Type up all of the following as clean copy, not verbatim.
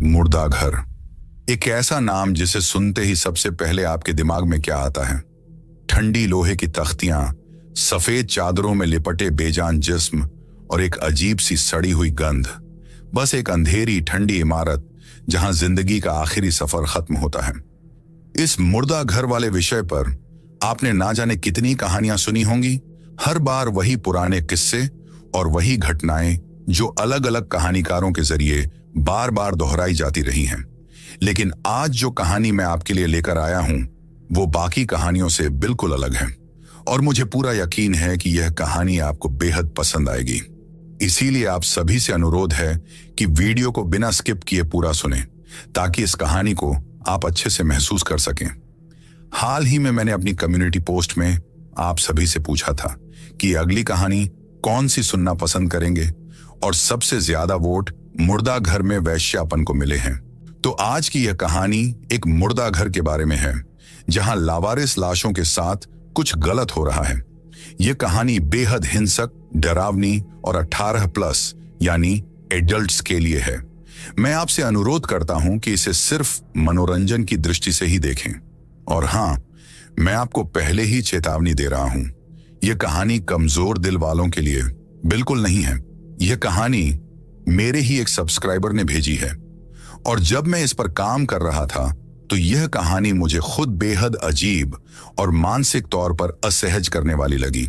मुर्दा घर, एक ऐसा नाम जिसे सुनते ही सबसे पहले आपके दिमाग में क्या आता है? ठंडी लोहे की तख्तियां, सफेद चादरों में लिपटे बेजान जिस्म और एक अजीब सी सड़ी हुई गंध। बस एक अंधेरी ठंडी इमारत जहां जिंदगी का आखिरी सफर खत्म होता है। इस मुर्दा घर वाले विषय पर आपने ना जाने कितनी कहानियां सुनी होंगी। हर बार वही पुराने किस्से और वही घटनाएं जो अलग अलग कहानीकारों के जरिए बार बार दोहराई जाती रही हैं। लेकिन आज जो कहानी मैं आपके लिए लेकर आया हूं वो बाकी कहानियों से बिल्कुल अलग है और मुझे पूरा यकीन है कि यह कहानी आपको बेहद पसंद आएगी। इसीलिए आप सभी से अनुरोध है कि वीडियो को बिना स्किप किए पूरा सुनें ताकि इस कहानी को आप अच्छे से महसूस कर सकें। हाल ही में मैंने अपनी कम्युनिटी पोस्ट में आप सभी से पूछा था कि अगली कहानी कौन सी सुनना पसंद करेंगे और सबसे ज्यादा वोट मुर्दा घर में वैश्यापन को मिले हैं। तो आज की यह कहानी एक मुर्दा घर के बारे में है जहां लावारिस लाशों के साथ कुछ गलत हो रहा है। यह कहानी बेहद हिंसक, डरावनी और 18+ यानी एडल्ट्स के लिए है। मैं आपसे अनुरोध करता हूं कि इसे सिर्फ मनोरंजन की दृष्टि से ही देखें। और हां, मैं आपको पहले ही चेतावनी दे रहा हूं, यह कहानी कमजोर दिल वालों के लिए बिल्कुल नहीं है। यह कहानी मेरे ही एक सब्सक्राइबर ने भेजी है और जब मैं इस पर काम कर रहा था तो यह कहानी मुझे खुद बेहद अजीब और मानसिक तौर पर असहज करने वाली लगी।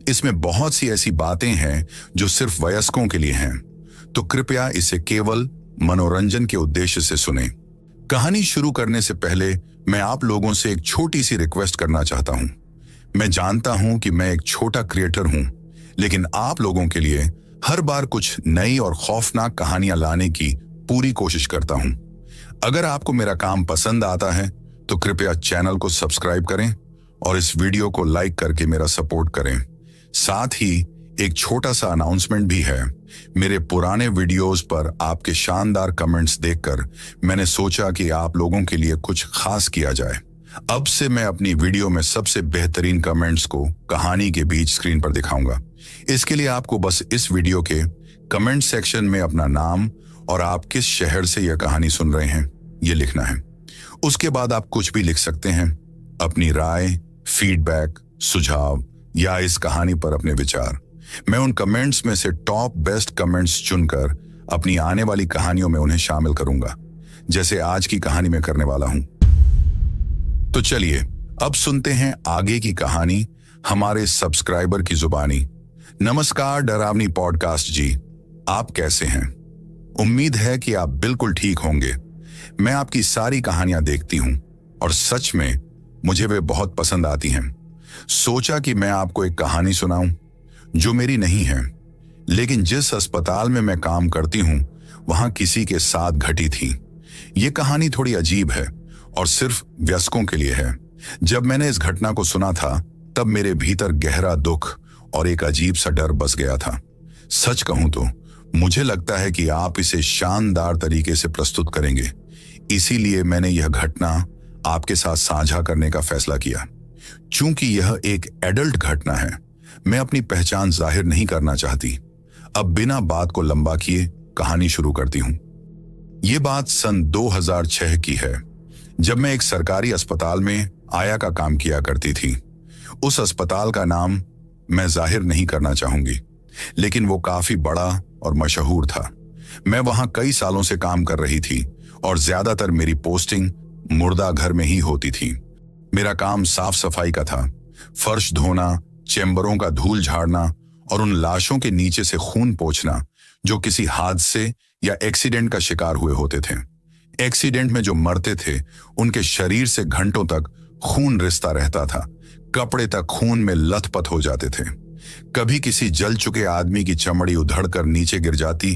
इसमें बहुत सी ऐसी बातें हैं जो सिर्फ वयस्कों के लिए हैं, तो कृपया इसे केवल मनोरंजन के उद्देश्य से सुनें। कहानी शुरू करने से पहले मैं आप लोगों से एक छोटी सी रिक्वेस्ट करना चाहता हूं। मैं जानता हूं कि मैं एक छोटा क्रिएटर हूं, लेकिन आप लोगों के लिए हर बार कुछ नई और खौफनाक कहानियां लाने की पूरी कोशिश करता हूं। अगर आपको मेरा काम पसंद आता है तो कृपया चैनल को सब्सक्राइब करें और इस वीडियो को लाइक करके मेरा सपोर्ट करें। साथ ही एक छोटा सा अनाउंसमेंट भी है। मेरे पुराने वीडियोस पर आपके शानदार कमेंट्स देखकर मैंने सोचा कि आप लोगों के लिए कुछ खास किया जाए। अब से मैं अपनी वीडियो में सबसे बेहतरीन कमेंट्स को कहानी के बीच स्क्रीन पर दिखाऊंगा। इसके लिए आपको बस इस वीडियो के कमेंट सेक्शन में अपना नाम और आप किस शहर से यह कहानी सुन रहे हैं ये लिखना है। उसके बाद आप कुछ भी लिख सकते हैं, अपनी राय, फीडबैक, सुझाव या इस कहानी पर अपने विचार। मैं उन कमेंट्स में से टॉप बेस्ट कमेंट्स चुनकर अपनी आने वाली कहानियों में उन्हें शामिल करूंगा, जैसे आज की कहानी में करने वाला हूं। तो चलिए अब सुनते हैं आगे की कहानी हमारे सब्सक्राइबर की जुबानी। नमस्कार डरावनी पॉडकास्ट जी, आप कैसे हैं? उम्मीद है कि आप बिल्कुल ठीक होंगे। मैं आपकी सारी कहानियां देखती हूं और सच में मुझे वे बहुत पसंद आती हैं। सोचा कि मैं आपको एक कहानी सुनाऊं जो मेरी नहीं है, लेकिन जिस अस्पताल में मैं काम करती हूं वहां किसी के साथ घटी थी। ये कहानी थोड़ी अजीब है और सिर्फ वयस्कों के लिए है। जब मैंने इस घटना को सुना था तब मेरे भीतर गहरा दुख और एक अजीब सा डर बस गया था। सच कहूं तो मुझे लगता है कि आप इसे शानदार तरीके से प्रस्तुत करेंगे, इसीलिए मैंने यह घटना आपके साथ साझा करने का फैसला किया। चूंकि यह एक एडल्ट घटना है, मैं अपनी पहचान जाहिर नहीं करना चाहती। अब बिना बात को लंबा किए कहानी शुरू करती हूं। यह बात सन 2006 की है, जब मैं एक सरकारी अस्पताल में आया का काम किया करती थी। उस अस्पताल का नाम मैं जाहिर नहीं करना चाहूंगी, लेकिन वो काफी बड़ा और मशहूर था। मैं वहां कई सालों से काम कर रही थी और ज्यादातर मेरी पोस्टिंग मुर्दा घर में ही होती थी। मेरा काम साफ सफाई का था, फर्श धोना, चैम्बरों का धूल झाड़ना और उन लाशों के नीचे से खून पोंछना जो किसी हादसे या एक्सीडेंट का शिकार हुए होते थे। एक्सीडेंट में जो मरते थे उनके शरीर से घंटों तक खून रिसता रहता था, कपड़े तक खून में लथपथ हो जाते थे। कभी किसी जल चुके आदमी की चमड़ी उधड़कर नीचे गिर जाती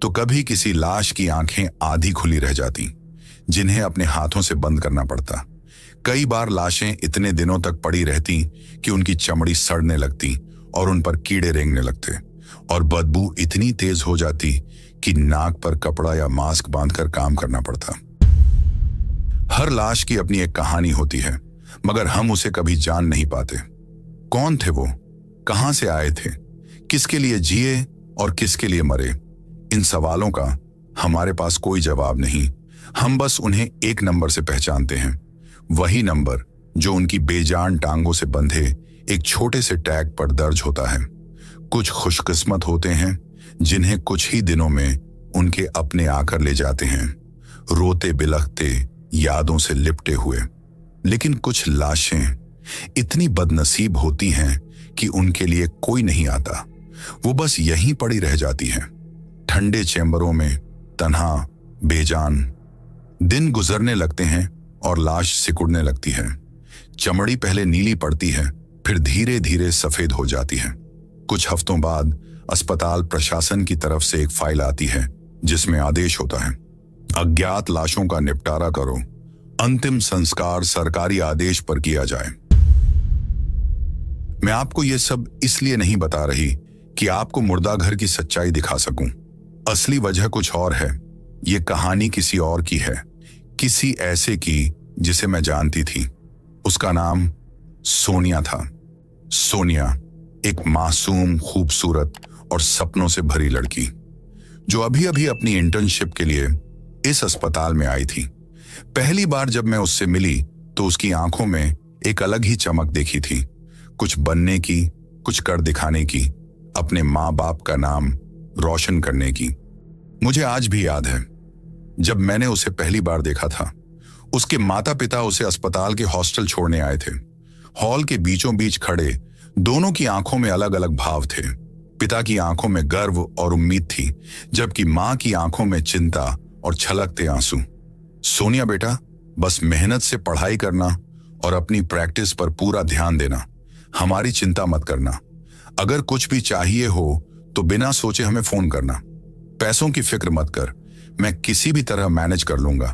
तो कभी किसी लाश की आंखें आधी खुली रह जाती, जिन्हें अपने हाथों से बंद करना पड़ता। कई बार लाशें इतने दिनों तक पड़ी रहती कि उनकी चमड़ी सड़ने लगती और उन पर कीड़े रेंगने लगते और बदबू इतनी तेज हो जाती कि नाक पर कपड़ा या मास्क बांधकर काम करना पड़ता। हर लाश की अपनी एक कहानी होती है, मगर हम उसे कभी जान नहीं पाते। कौन थे वो? कहां से आए थे, किसके लिए जिए और किसके लिए मरे। इन सवालों का हमारे पास कोई जवाब नहीं। हम बस उन्हें एक नंबर से पहचानते हैं, वही नंबर जो उनकी बेजान टांगों से बंधे एक छोटे से टैग पर दर्ज होता है। कुछ खुशकिस्मत होते हैं जिन्हें कुछ ही दिनों में उनके अपने आकर ले जाते हैं, रोते बिलखते, यादों से लिपटे हुए। लेकिन कुछ लाशें इतनी बदनसीब होती हैं कि उनके लिए कोई नहीं आता। वो बस यहीं पड़ी रह जाती हैं, ठंडे चैम्बरों में, तन्हा, बेजान। दिन गुजरने लगते हैं और लाश सिकुड़ने लगती है। चमड़ी पहले नीली पड़ती है, फिर धीरे धीरे सफेद हो जाती है। कुछ हफ्तों बाद अस्पताल प्रशासन की तरफ से एक फाइल आती है जिसमें आदेश होता है, अज्ञात लाशों का निपटारा करो, अंतिम संस्कार सरकारी आदेश पर किया जाए। मैं आपको यह सब इसलिए नहीं बता रही कि आपको मुर्दाघर की सच्चाई दिखा सकूं। असली वजह कुछ और है। ये कहानी किसी और की है, किसी ऐसे की जिसे मैं जानती थी। उसका नाम सोनिया था। सोनिया एक मासूम, खूबसूरत और सपनों से भरी लड़की, जो अभी अभी अपनी इंटर्नशिप के लिए इस अस्पताल में आई थी। पहली बार जब मैं उससे मिली तो उसकी आंखों में एक अलग ही चमक देखी थी, कुछ बनने की, कुछ कर दिखाने की, अपने माँ बाप का नाम रोशन करने की। मुझे आज भी याद है जब मैंने उसे पहली बार देखा था। उसके माता पिता उसे अस्पताल के हॉस्टल छोड़ने आए थे। हॉल के बीचों बीच खड़े दोनों की आंखों में अलग अलग भाव थे। पिता की आंखों में गर्व और उम्मीद थी, जबकि मां की आंखों में चिंता और छलकते आंसू। सोनिया बेटा, बस मेहनत से पढ़ाई करना और अपनी प्रैक्टिस पर पूरा ध्यान देना, हमारी चिंता मत करना। अगर कुछ भी चाहिए हो तो बिना सोचे हमें फोन करना। पैसों की फिक्र मत कर, मैं किसी भी तरह मैनेज कर लूंगा।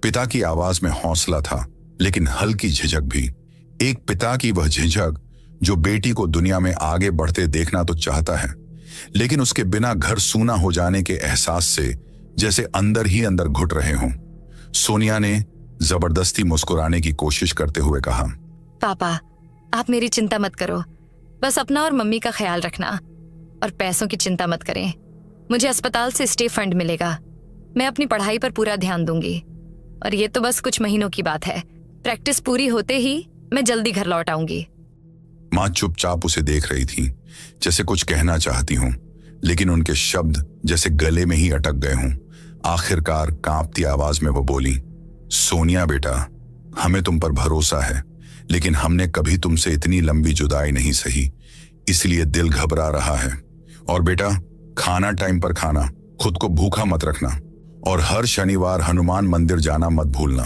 पिता की आवाज में हौसला था, लेकिन हल्की झिझक भी। एक पिता की वह झिझक जो बेटी को दुनिया में आगे बढ़ते देखना तो चाहता है, लेकिन उसके बिना घर सूना हो जाने के एहसास से जैसे अंदर ही अंदर घुट रहे हों। सोनिया ने जबरदस्ती मुस्कुराने की कोशिश करते हुए कहा, पापा, आप मेरी चिंता मत करो, बस अपना और मम्मी का ख्याल रखना, और पैसों की चिंता मत करें। मुझे अस्पताल से स्टे फंड मिलेगा, मैं अपनी पढ़ाई पर पूरा ध्यान दूंगी, और ये तो बस कुछ महीनों की बात है। प्रैक्टिस पूरी होते ही मैं जल्दी घर लौट आऊंगी। मां चुपचाप उसे देख रही थी, जैसे कुछ कहना चाहती हूं, लेकिन उनके शब्द जैसे गले में ही अटक गए हों। आखिरकार कांपती आवाज में वो बोली, सोनिया बेटा, हमें तुम पर भरोसा है, लेकिन हमने कभी तुमसे इतनी लंबी जुदाई नहीं सही, इसलिए दिल घबरा रहा है। और बेटा, खाना टाइम पर खाना, खुद को भूखा मत रखना, और हर शनिवार हनुमान मंदिर जाना मत भूलना।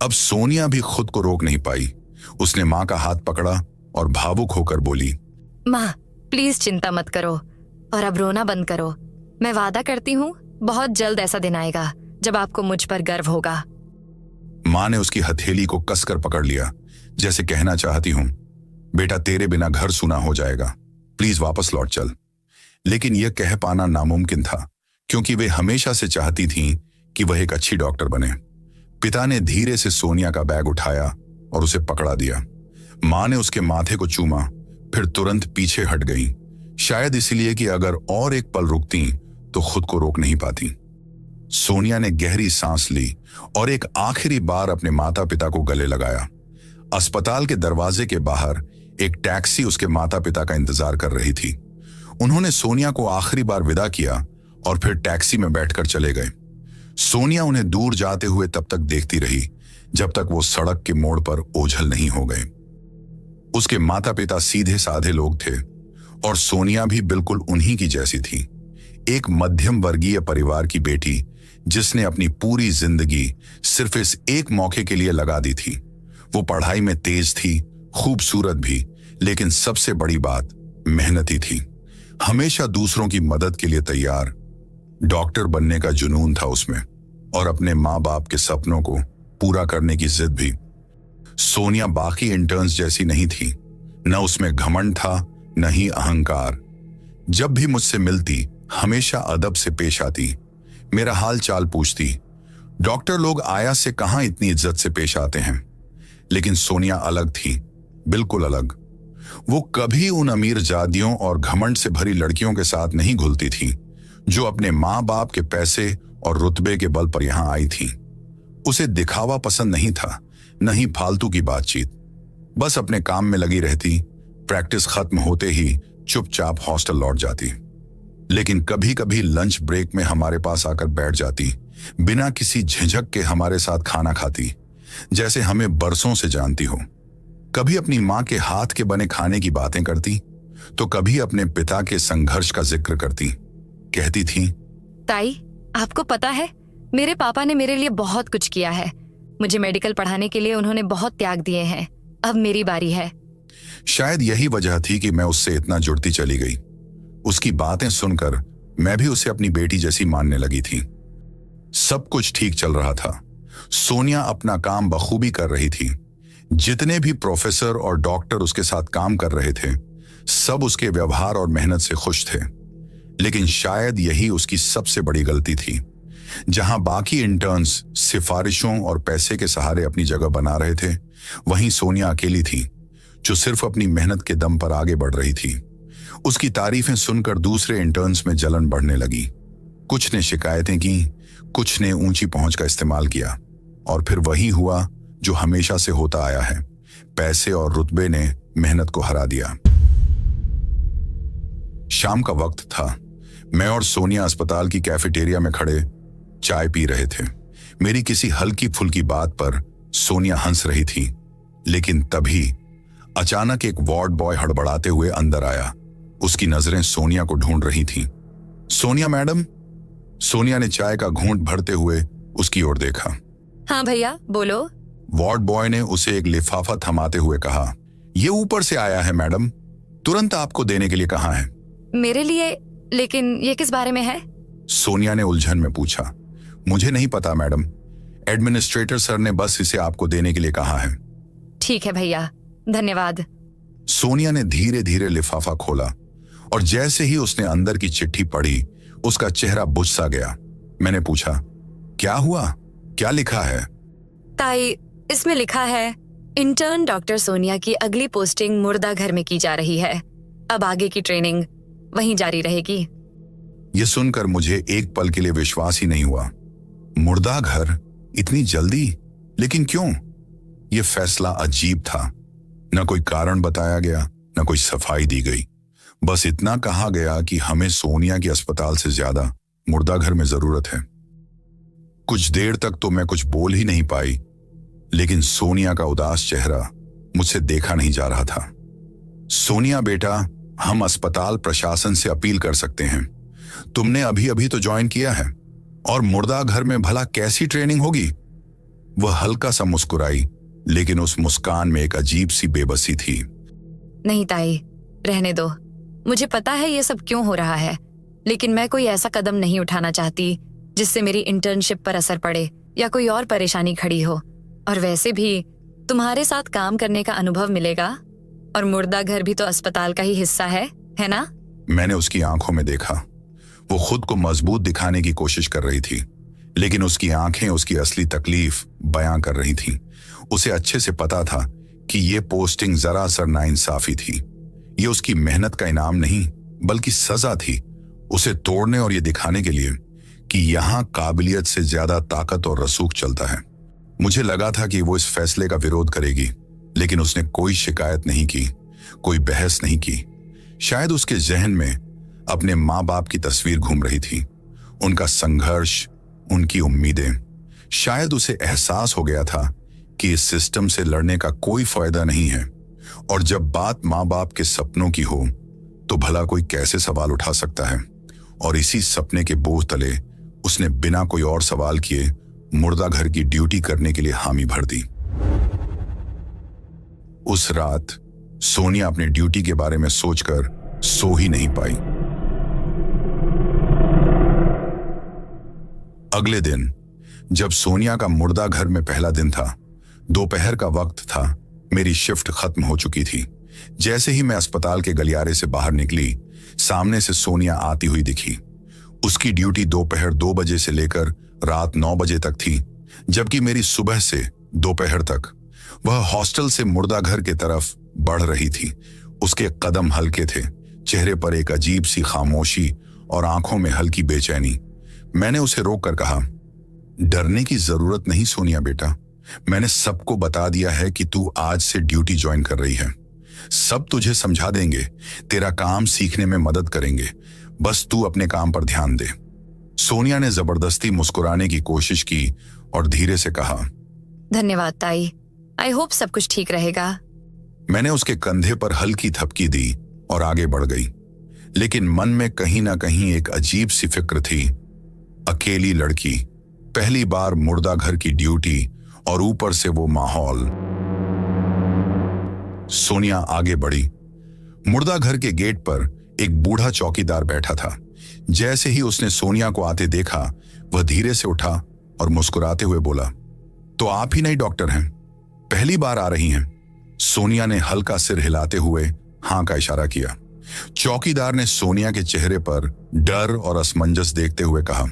अब सोनिया भी खुद को रोक नहीं पाई। उसने मां का हाथ पकड़ा और भावुक होकर बोली, माँ, प्लीज चिंता मत करो और अब रोना बंद करो। मैं वादा करती हूँ बहुत जल्द ऐसा दिन आएगा जब आपको मुझ पर गर्व होगा। मां ने उसकी हथेली को कसकर पकड़ लिया, जैसे कहना चाहती हूं, बेटा तेरे बिना घर सूना हो जाएगा, प्लीज वापस लौट चल। लेकिन यह कह पाना नामुमकिन था, क्योंकि वे हमेशा से चाहती थीं कि वह एक अच्छी डॉक्टर बने। पिता ने धीरे से सोनिया का बैग उठाया और उसे पकड़ा दिया। मां ने उसके माथे को चूमा, फिर तुरंत पीछे हट गई, शायद इसलिए कि अगर और एक पल रुकती तो खुद को रोक नहीं पाती। सोनिया ने गहरी सांस ली और एक आखिरी बार अपने माता पिता को गले लगाया। अस्पताल के दरवाजे के बाहर एक टैक्सी उसके माता पिता का इंतजार कर रही थी। उन्होंने सोनिया को आखिरी बार विदा किया और फिर टैक्सी में बैठकर चले गए। सोनिया उन्हें दूर जाते हुए तब तक देखती रही जब तक वो सड़क के मोड़ पर ओझल नहीं हो गए। उसके माता पिता सीधे साधे लोग थे और सोनिया भी बिल्कुल उन्हीं की जैसी थी, एक मध्यम वर्गीय परिवार की बेटी जिसने अपनी पूरी जिंदगी सिर्फ इस एक मौके के लिए लगा दी थी। वो पढ़ाई में तेज थी, खूबसूरत भी, लेकिन सबसे बड़ी बात मेहनती थी, हमेशा दूसरों की मदद के लिए तैयार। डॉक्टर बनने का जुनून था उसमें और अपने माँ बाप के सपनों को पूरा करने की जिद भी। सोनिया बाकी इंटर्न्स जैसी नहीं थी, न उसमें घमंड था न ही अहंकार। जब भी मुझसे मिलती हमेशा अदब से पेश आती, मेरा हाल चाल पूछती। डॉक्टर लोग आया से कहां इतनी इज्जत से पेश आते हैं, लेकिन सोनिया अलग थी, बिल्कुल अलग। वो कभी उन अमीर जादियों और घमंड से भरी लड़कियों के साथ नहीं घुलती थी जो अपने माँ बाप के पैसे और रुतबे के बल पर यहां आई थी। उसे दिखावा पसंद नहीं था, न ही फालतू की बातचीत। बस अपने काम में लगी रहती, प्रैक्टिस खत्म होते ही चुपचाप हॉस्टल लौट जाती। लेकिन कभी कभी लंच ब्रेक में हमारे पास आकर बैठ जाती, बिना किसी झिझक के हमारे साथ खाना खाती, जैसे हमें बरसों से जानती हो। कभी अपनी माँ के हाथ के बने खाने की बातें करती, तो कभी अपने पिता के संघर्ष का जिक्र करती। कहती थी, ताई, आपको पता है मेरे पापा ने मेरे लिए बहुत कुछ किया है। मुझे मेडिकल पढ़ाने के लिए उन्होंने बहुत त्याग दिए हैं। अब मेरी बारी है। शायद यही वजह थी कि मैं उससे इतना जुड़ती चली गई। उसकी बातें सुनकर मैं भी उसे अपनी बेटी जैसी मानने लगी थी। सब कुछ ठीक चल रहा था। सोनिया अपना काम बखूबी कर रही थी। जितने भी प्रोफेसर और डॉक्टर उसके साथ काम कर रहे थे, सब उसके व्यवहार और मेहनत से खुश थे। लेकिन शायद यही उसकी सबसे बड़ी गलती थी। जहां बाकी इंटर्न्स सिफारिशों और पैसे के सहारे अपनी जगह बना रहे थे, वहीं सोनिया अकेली थी जो सिर्फ अपनी मेहनत के दम पर आगे बढ़ रही थी। उसकी तारीफें सुनकर दूसरे इंटर्न्स में जलन बढ़ने लगी। कुछ ने शिकायतें की, कुछ ने ऊंची पहुंच का इस्तेमाल किया, और फिर वही हुआ जो हमेशा से होता आया है। पैसे और रुतबे ने मेहनत को हरा दिया। शाम का वक्त था। मैं और सोनिया अस्पताल की कैफेटेरिया में खड़े चाय पी रहे थे। मेरी किसी हल्की फुल्की बात पर सोनिया हंस रही थी, लेकिन तभी अचानक एक वार्ड बॉय हड़बड़ाते हुए अंदर आया। उसकी नजरें सोनिया को ढूंढ रही थीं। सोनिया मैडम। सोनिया ने चाय का घूंट भरते हुए उसकी ओर देखा। हाँ भैया, बोलो। वार्ड बॉय ने उसे एक लिफाफा थमाते हुए कहा, ये ऊपर से आया है मैडम, तुरंत आपको देने के लिए कहा है। मेरे लिए? लेकिन ये किस बारे में है? सोनिया ने उलझन में पूछा। मुझे नहीं पता मैडम, एडमिनिस्ट्रेटर सर ने बस इसे आपको देने के लिए कहा है। ठीक है भैया, धन्यवाद। सोनिया ने धीरे धीरे लिफाफा खोला, और जैसे ही उसने अंदर की चिट्ठी पढ़ी, उसका चेहरा बुझ सा गया। मैंने पूछा, क्या हुआ, क्या लिखा है? ताई, इसमें लिखा है, इंटर्न डॉक्टर सोनिया की अगली पोस्टिंग मुर्दा घर में की जा रही है। अब आगे की ट्रेनिंग वहीं जारी रहेगी। यह सुनकर मुझे एक पल के लिए विश्वास ही नहीं हुआ। मुर्दा घर? इतनी जल्दी? लेकिन क्यों? यह फैसला अजीब था। न कोई कारण बताया गया, न कोई सफाई दी गई। बस इतना कहा गया कि हमें सोनिया की अस्पताल से ज्यादा मुर्दा घर में जरूरत है। कुछ देर तक तो मैं कुछ बोल ही नहीं पाई, लेकिन सोनिया का उदास चेहरा मुझसे देखा नहीं जा रहा था। सोनिया बेटा, हम अस्पताल प्रशासन से अपील कर सकते हैं। तुमने अभी अभी तो ज्वाइन किया है, और मुर्दा घर में भला कैसी ट्रेनिंग होगी? वह हल्का सा मुस्कुराई, लेकिन उस मुस्कान में एक अजीब सी बेबसी थी। नहीं ताई, रहने दो। मुझे पता है ये सब क्यों हो रहा है, लेकिन मैं कोई ऐसा कदम नहीं उठाना चाहती जिससे मेरी इंटर्नशिप पर असर पड़े या कोई और परेशानी खड़ी हो। और वैसे भी तुम्हारे साथ काम करने का अनुभव मिलेगा, और मुर्दा घर भी तो अस्पताल का ही हिस्सा है ना? मैंने उसकी आंखों में देखा। वो खुद को मजबूत दिखाने की कोशिश कर रही थी, लेकिन उसकी आंखें उसकी असली तकलीफ बयां कर रही थीं। उसे अच्छे से पता था कि ये पोस्टिंग जरा सर नाइंसाफी थी। ये उसकी मेहनत का इनाम नहीं, बल्कि सजा थी, उसे तोड़ने और ये दिखाने के लिए कि यहां काबिलियत से ज्यादा ताकत और रसूख चलता है। मुझे लगा था कि वो इस फैसले का विरोध करेगी, लेकिन उसने कोई शिकायत नहीं की, कोई बहस नहीं की। शायद उसके जहन में अपने माँ बाप की तस्वीर घूम रही थी, उनका संघर्ष, उनकी उम्मीदें। शायद उसे एहसास हो गया था कि इस सिस्टम से लड़ने का कोई फायदा नहीं है, और जब बात माँ बाप के सपनों की हो तो भला कोई कैसे सवाल उठा सकता है। और इसी सपने के बोझ तले उसने बिना कोई और सवाल किए मुर्दा घर की ड्यूटी करने के लिए हामी भर दी। उस रात सोनिया अपने ड्यूटी के बारे में सोचकर सो ही नहीं पाई। अगले दिन जब सोनिया का मुर्दा घर में पहला दिन था, दोपहर का वक्त था, मेरी शिफ्ट खत्म हो चुकी थी। जैसे ही मैं अस्पताल के गलियारे से बाहर निकली, सामने से सोनिया आती हुई दिखी। उसकी ड्यूटी दोपहर 2 बजे से लेकर रात 9 बजे तक थी, जबकि मेरी सुबह से दोपहर तक। वह हॉस्टल से मुर्दा घर की तरफ बढ़ रही थी। उसके कदम हल्के थे, चेहरे पर एक अजीब सी खामोशी और आंखों में हल्की बेचैनी। मैंने उसे रोककर कहा, डरने की जरूरत नहीं सोनिया बेटा, मैंने सबको बता दिया है कि तू आज से ड्यूटी ज्वाइन कर रही है। सब तुझे समझा देंगे, तेरा काम सीखने में मदद करेंगे, बस तू अपने काम पर ध्यान दे। सोनिया ने जबरदस्ती मुस्कुराने की कोशिश की और धीरे से कहा, धन्यवाद ताई, आई होप सब कुछ ठीक रहेगा। मैंने उसके कंधे पर हल्की थपकी दी और आगे बढ़ गई, लेकिन मन में कहीं ना कहीं एक अजीब सी फिक्र थी। अकेली लड़की, पहली बार मुर्दा घर की ड्यूटी और ऊपर से वो माहौल। सोनिया आगे बढ़ी। मुर्दा घर के गेट पर एक बूढ़ा चौकीदार बैठा था। जैसे ही उसने सोनिया को आते देखा, वह धीरे से उठा और मुस्कुराते हुए बोला, तो आप ही नई डॉक्टर हैं, पहली बार आ रही हैं? सोनिया ने हल्का सिर हिलाते हुए हां का इशारा किया। चौकीदार ने सोनिया के चेहरे पर डर और असमंजस देखते हुए कहा,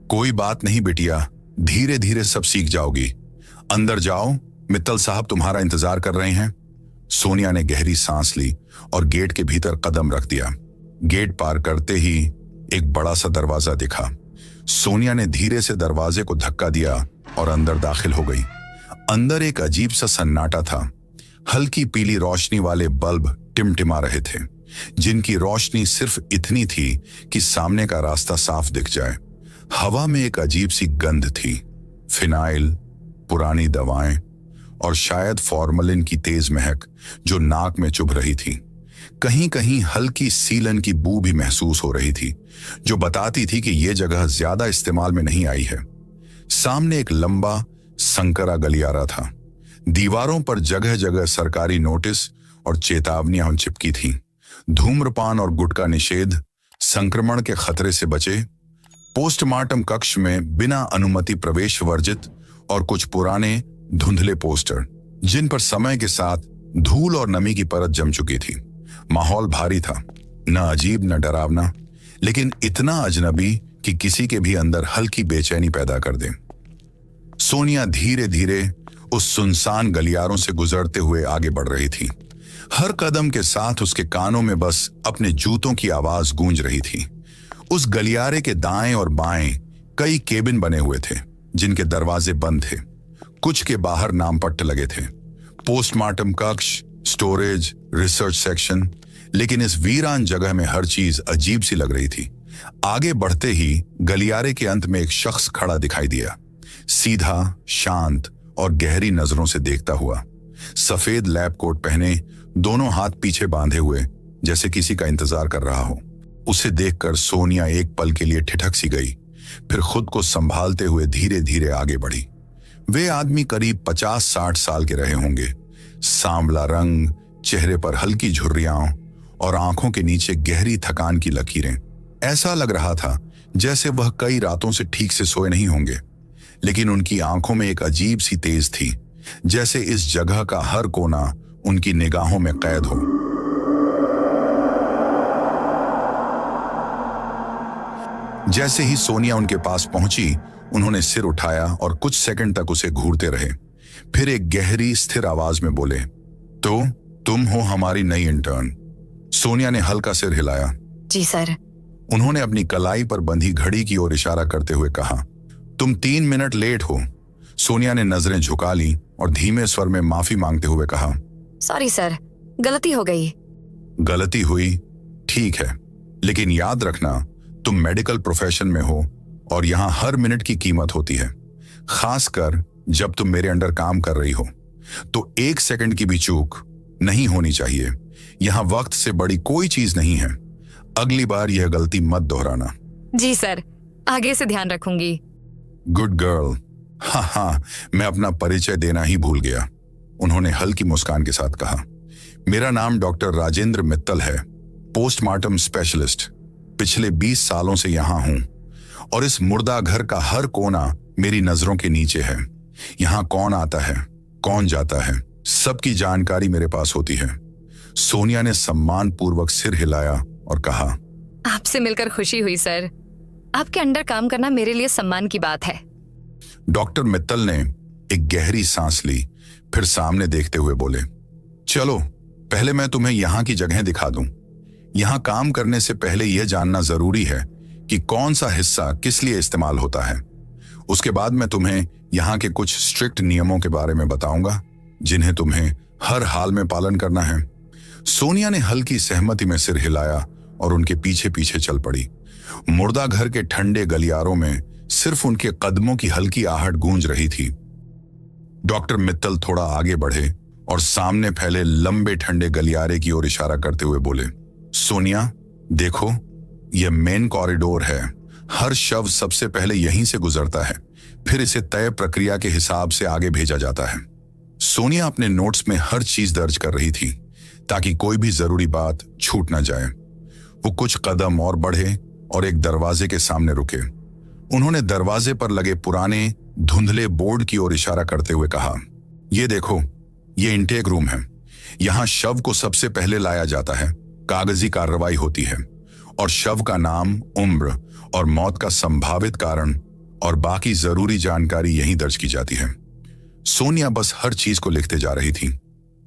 कोई बात नहीं बिटिया, धीरे धीरे सब सीख जाओगी। अंदर जाओ, मित्तल साहब तुम्हारा इंतजार कर रहे हैं। सोनिया ने गहरी सांस ली और गेट के भीतर कदम रख दिया। गेट पार करते ही एक बड़ा सा दरवाजा दिखा। सोनिया ने धीरे से दरवाजे को धक्का दिया और अंदर दाखिल हो गई। अंदर एक अजीब सा सन्नाटा था। हल्की पीली रोशनी वाले बल्ब टिमटिमा रहे थे, जिनकी रोशनी सिर्फ इतनी थी कि सामने का रास्ता साफ दिख जाए। हवा में एक अजीब सी गंध थी, फिनाइल, पुरानी दवाएं और शायद फॉर्मलिन की तेज महक जो नाक में चुभ रही थी। कहीं कहीं हल्की सीलन की बू भी महसूस हो रही थी, जो बताती थी कि यह जगह ज्यादा इस्तेमाल में नहीं आई है। सामने एक लंबा संकरा गलियारा था। दीवारों पर जगह जगह सरकारी नोटिस और चेतावनियां चिपकी थीं। धूम्रपान और गुटखा निषेध, संक्रमण के खतरे से बचे, पोस्टमार्टम कक्ष में बिना अनुमति प्रवेश वर्जित और कुछ पुराने धुंधले पोस्टर, जिन पर समय के साथ धूल और नमी की परत जम चुकी थी। माहौल भारी था, न अजीब न डरावना, लेकिन इतना अजनबी कि किसी के भी अंदर हल्की बेचैनी पैदा कर दे। सोनिया धीरे धीरे उस सुनसान गलियारों से गुजरते हुए आगे बढ़ रही थी। हर कदम के साथ उसके कानों में बस अपने जूतों की आवाज गूंज रही थी। उस गलियारे के दाएं और बाएं कई केबिन बने हुए थे, जिनके दरवाजे बंद थे। कुछ के बाहर नामपट्ट लगे थे, पोस्टमार्टम कक्ष, स्टोरेज, रिसर्च सेक्शन, लेकिन इस वीरान जगह में हर चीज अजीब सी लग रही थी। आगे बढ़ते ही गलियारे के अंत में एक शख्स खड़ा दिखाई दिया, सीधा, शांत और गहरी नजरों से देखता हुआ। सफेद लैब कोट पहने, दोनों हाथ पीछे बांधे हुए, जैसे किसी का इंतजार कर रहा हो। उसे देखकर सोनिया एक पल के लिए ठिठक सी गई, फिर खुद को संभालते हुए धीरे धीरे आगे बढ़ी। वे आदमी करीब 50-60 साल के रहे होंगे। सांवला रंग, चेहरे पर हल्की झुर्रियां और आंखों के नीचे गहरी थकान की लकीरें। ऐसा लग रहा था जैसे वह कई रातों से ठीक से सोए नहीं होंगे, लेकिन उनकी आंखों में एक अजीब सी तेज थी, जैसे इस जगह का हर कोना उनकी निगाहों में कैद हो। जैसे ही सोनिया उनके पास पहुंची, उन्होंने सिर उठाया और कुछ सेकंड तक उसे घूरते रहे। फिर एक गहरी स्थिर आवाज में बोले, तो तुम हो हमारी नई इंटर्न? सोनिया ने हल्का सिर हिलाया। जी सर। उन्होंने अपनी कलाई पर बंधी घड़ी की ओर इशारा करते हुए कहा, तुम 3 मिनट लेट हो। सोनिया ने नजरें झुका ली और धीमे स्वर में माफी मांगते हुए कहा, सॉरी सर, गलती हो गई। गलती हुई, ठीक है, लेकिन याद रखना तुम मेडिकल प्रोफेशन में हो और यहां हर मिनट की कीमत होती है, खासकर जब तुम मेरे अंडर काम कर रही हो। तो 1 सेकंड की भी चूक नहीं होनी चाहिए। यहां वक्त से बड़ी कोई चीज नहीं है। अगली बार यह गलती मत दोहराना। जी सर, आगे से ध्यान रखूंगी। Good girl. हाँ, मैं अपना परिचय देना ही भूल गया, उन्होंने हल्की मुस्कान के साथ कहा। मेरा नाम डॉक्टर राजेंद्र मित्तल है, पोस्टमार्टम स्पेशलिस्ट। पिछले 20 सालों से यहां हूं और इस मुर्दा घर का हर कोना मेरी नजरों के नीचे है। यहां कौन आता है, कौन जाता है, सबकी जानकारी मेरे पास होती है। सोनिया ने सम्मान पूर्वक सिर हिलाया और कहा, आपसे मिलकर खुशी हुई सर। आपके अंडर काम करना मेरे लिए सम्मान की बात है। डॉक्टर मित्तल ने एक गहरी सांस ली, फिर सामने देखते हुए बोले, चलो पहले मैं तुम्हें यहाँ की जगह दिखा दूं। यहाँ काम करने से पहले यह जानना जरूरी है कि कौन सा हिस्सा किस लिए इस्तेमाल होता है। उसके बाद मैं तुम्हें यहाँ के कुछ स्ट्रिक्ट नियमों के बारे में बताऊंगा जिन्हें तुम्हें हर हाल में पालन करना है। सोनिया ने हल्की सहमति में सिर हिलाया और उनके पीछे पीछे चल पड़ी। मुर्दा घर के ठंडे गलियारों में सिर्फ उनके कदमों की हल्की आहट गूंज रही थी। डॉक्टर मित्तल थोड़ा आगे बढ़े और सामने फैले लंबे ठंडे गलियारे की ओर इशारा करते हुए बोले, सोनिया देखो, यह मेन कॉरिडोर है। हर शव सबसे पहले यहीं से गुजरता है, फिर इसे तय प्रक्रिया के हिसाब से आगे भेजा जाता है। सोनिया अपने नोट्स में हर चीज दर्ज कर रही थी ताकि कोई भी जरूरी बात छूट न जाए। वो कुछ कदम और बढ़े और एक दरवाजे के सामने रुके। उन्होंने दरवाजे पर लगे पुराने धुंधले बोर्ड की ओर इशारा करते हुए कहा, ये देखो, ये इंटेक रूम है। यहां शव को सबसे पहले लाया जाता है, कागजी कार्रवाई होती है और शव का नाम, उम्र और मौत का संभावित कारण और बाकी जरूरी जानकारी यहीं दर्ज की जाती है। सोनिया बस हर चीज को लिखते जा रही थी।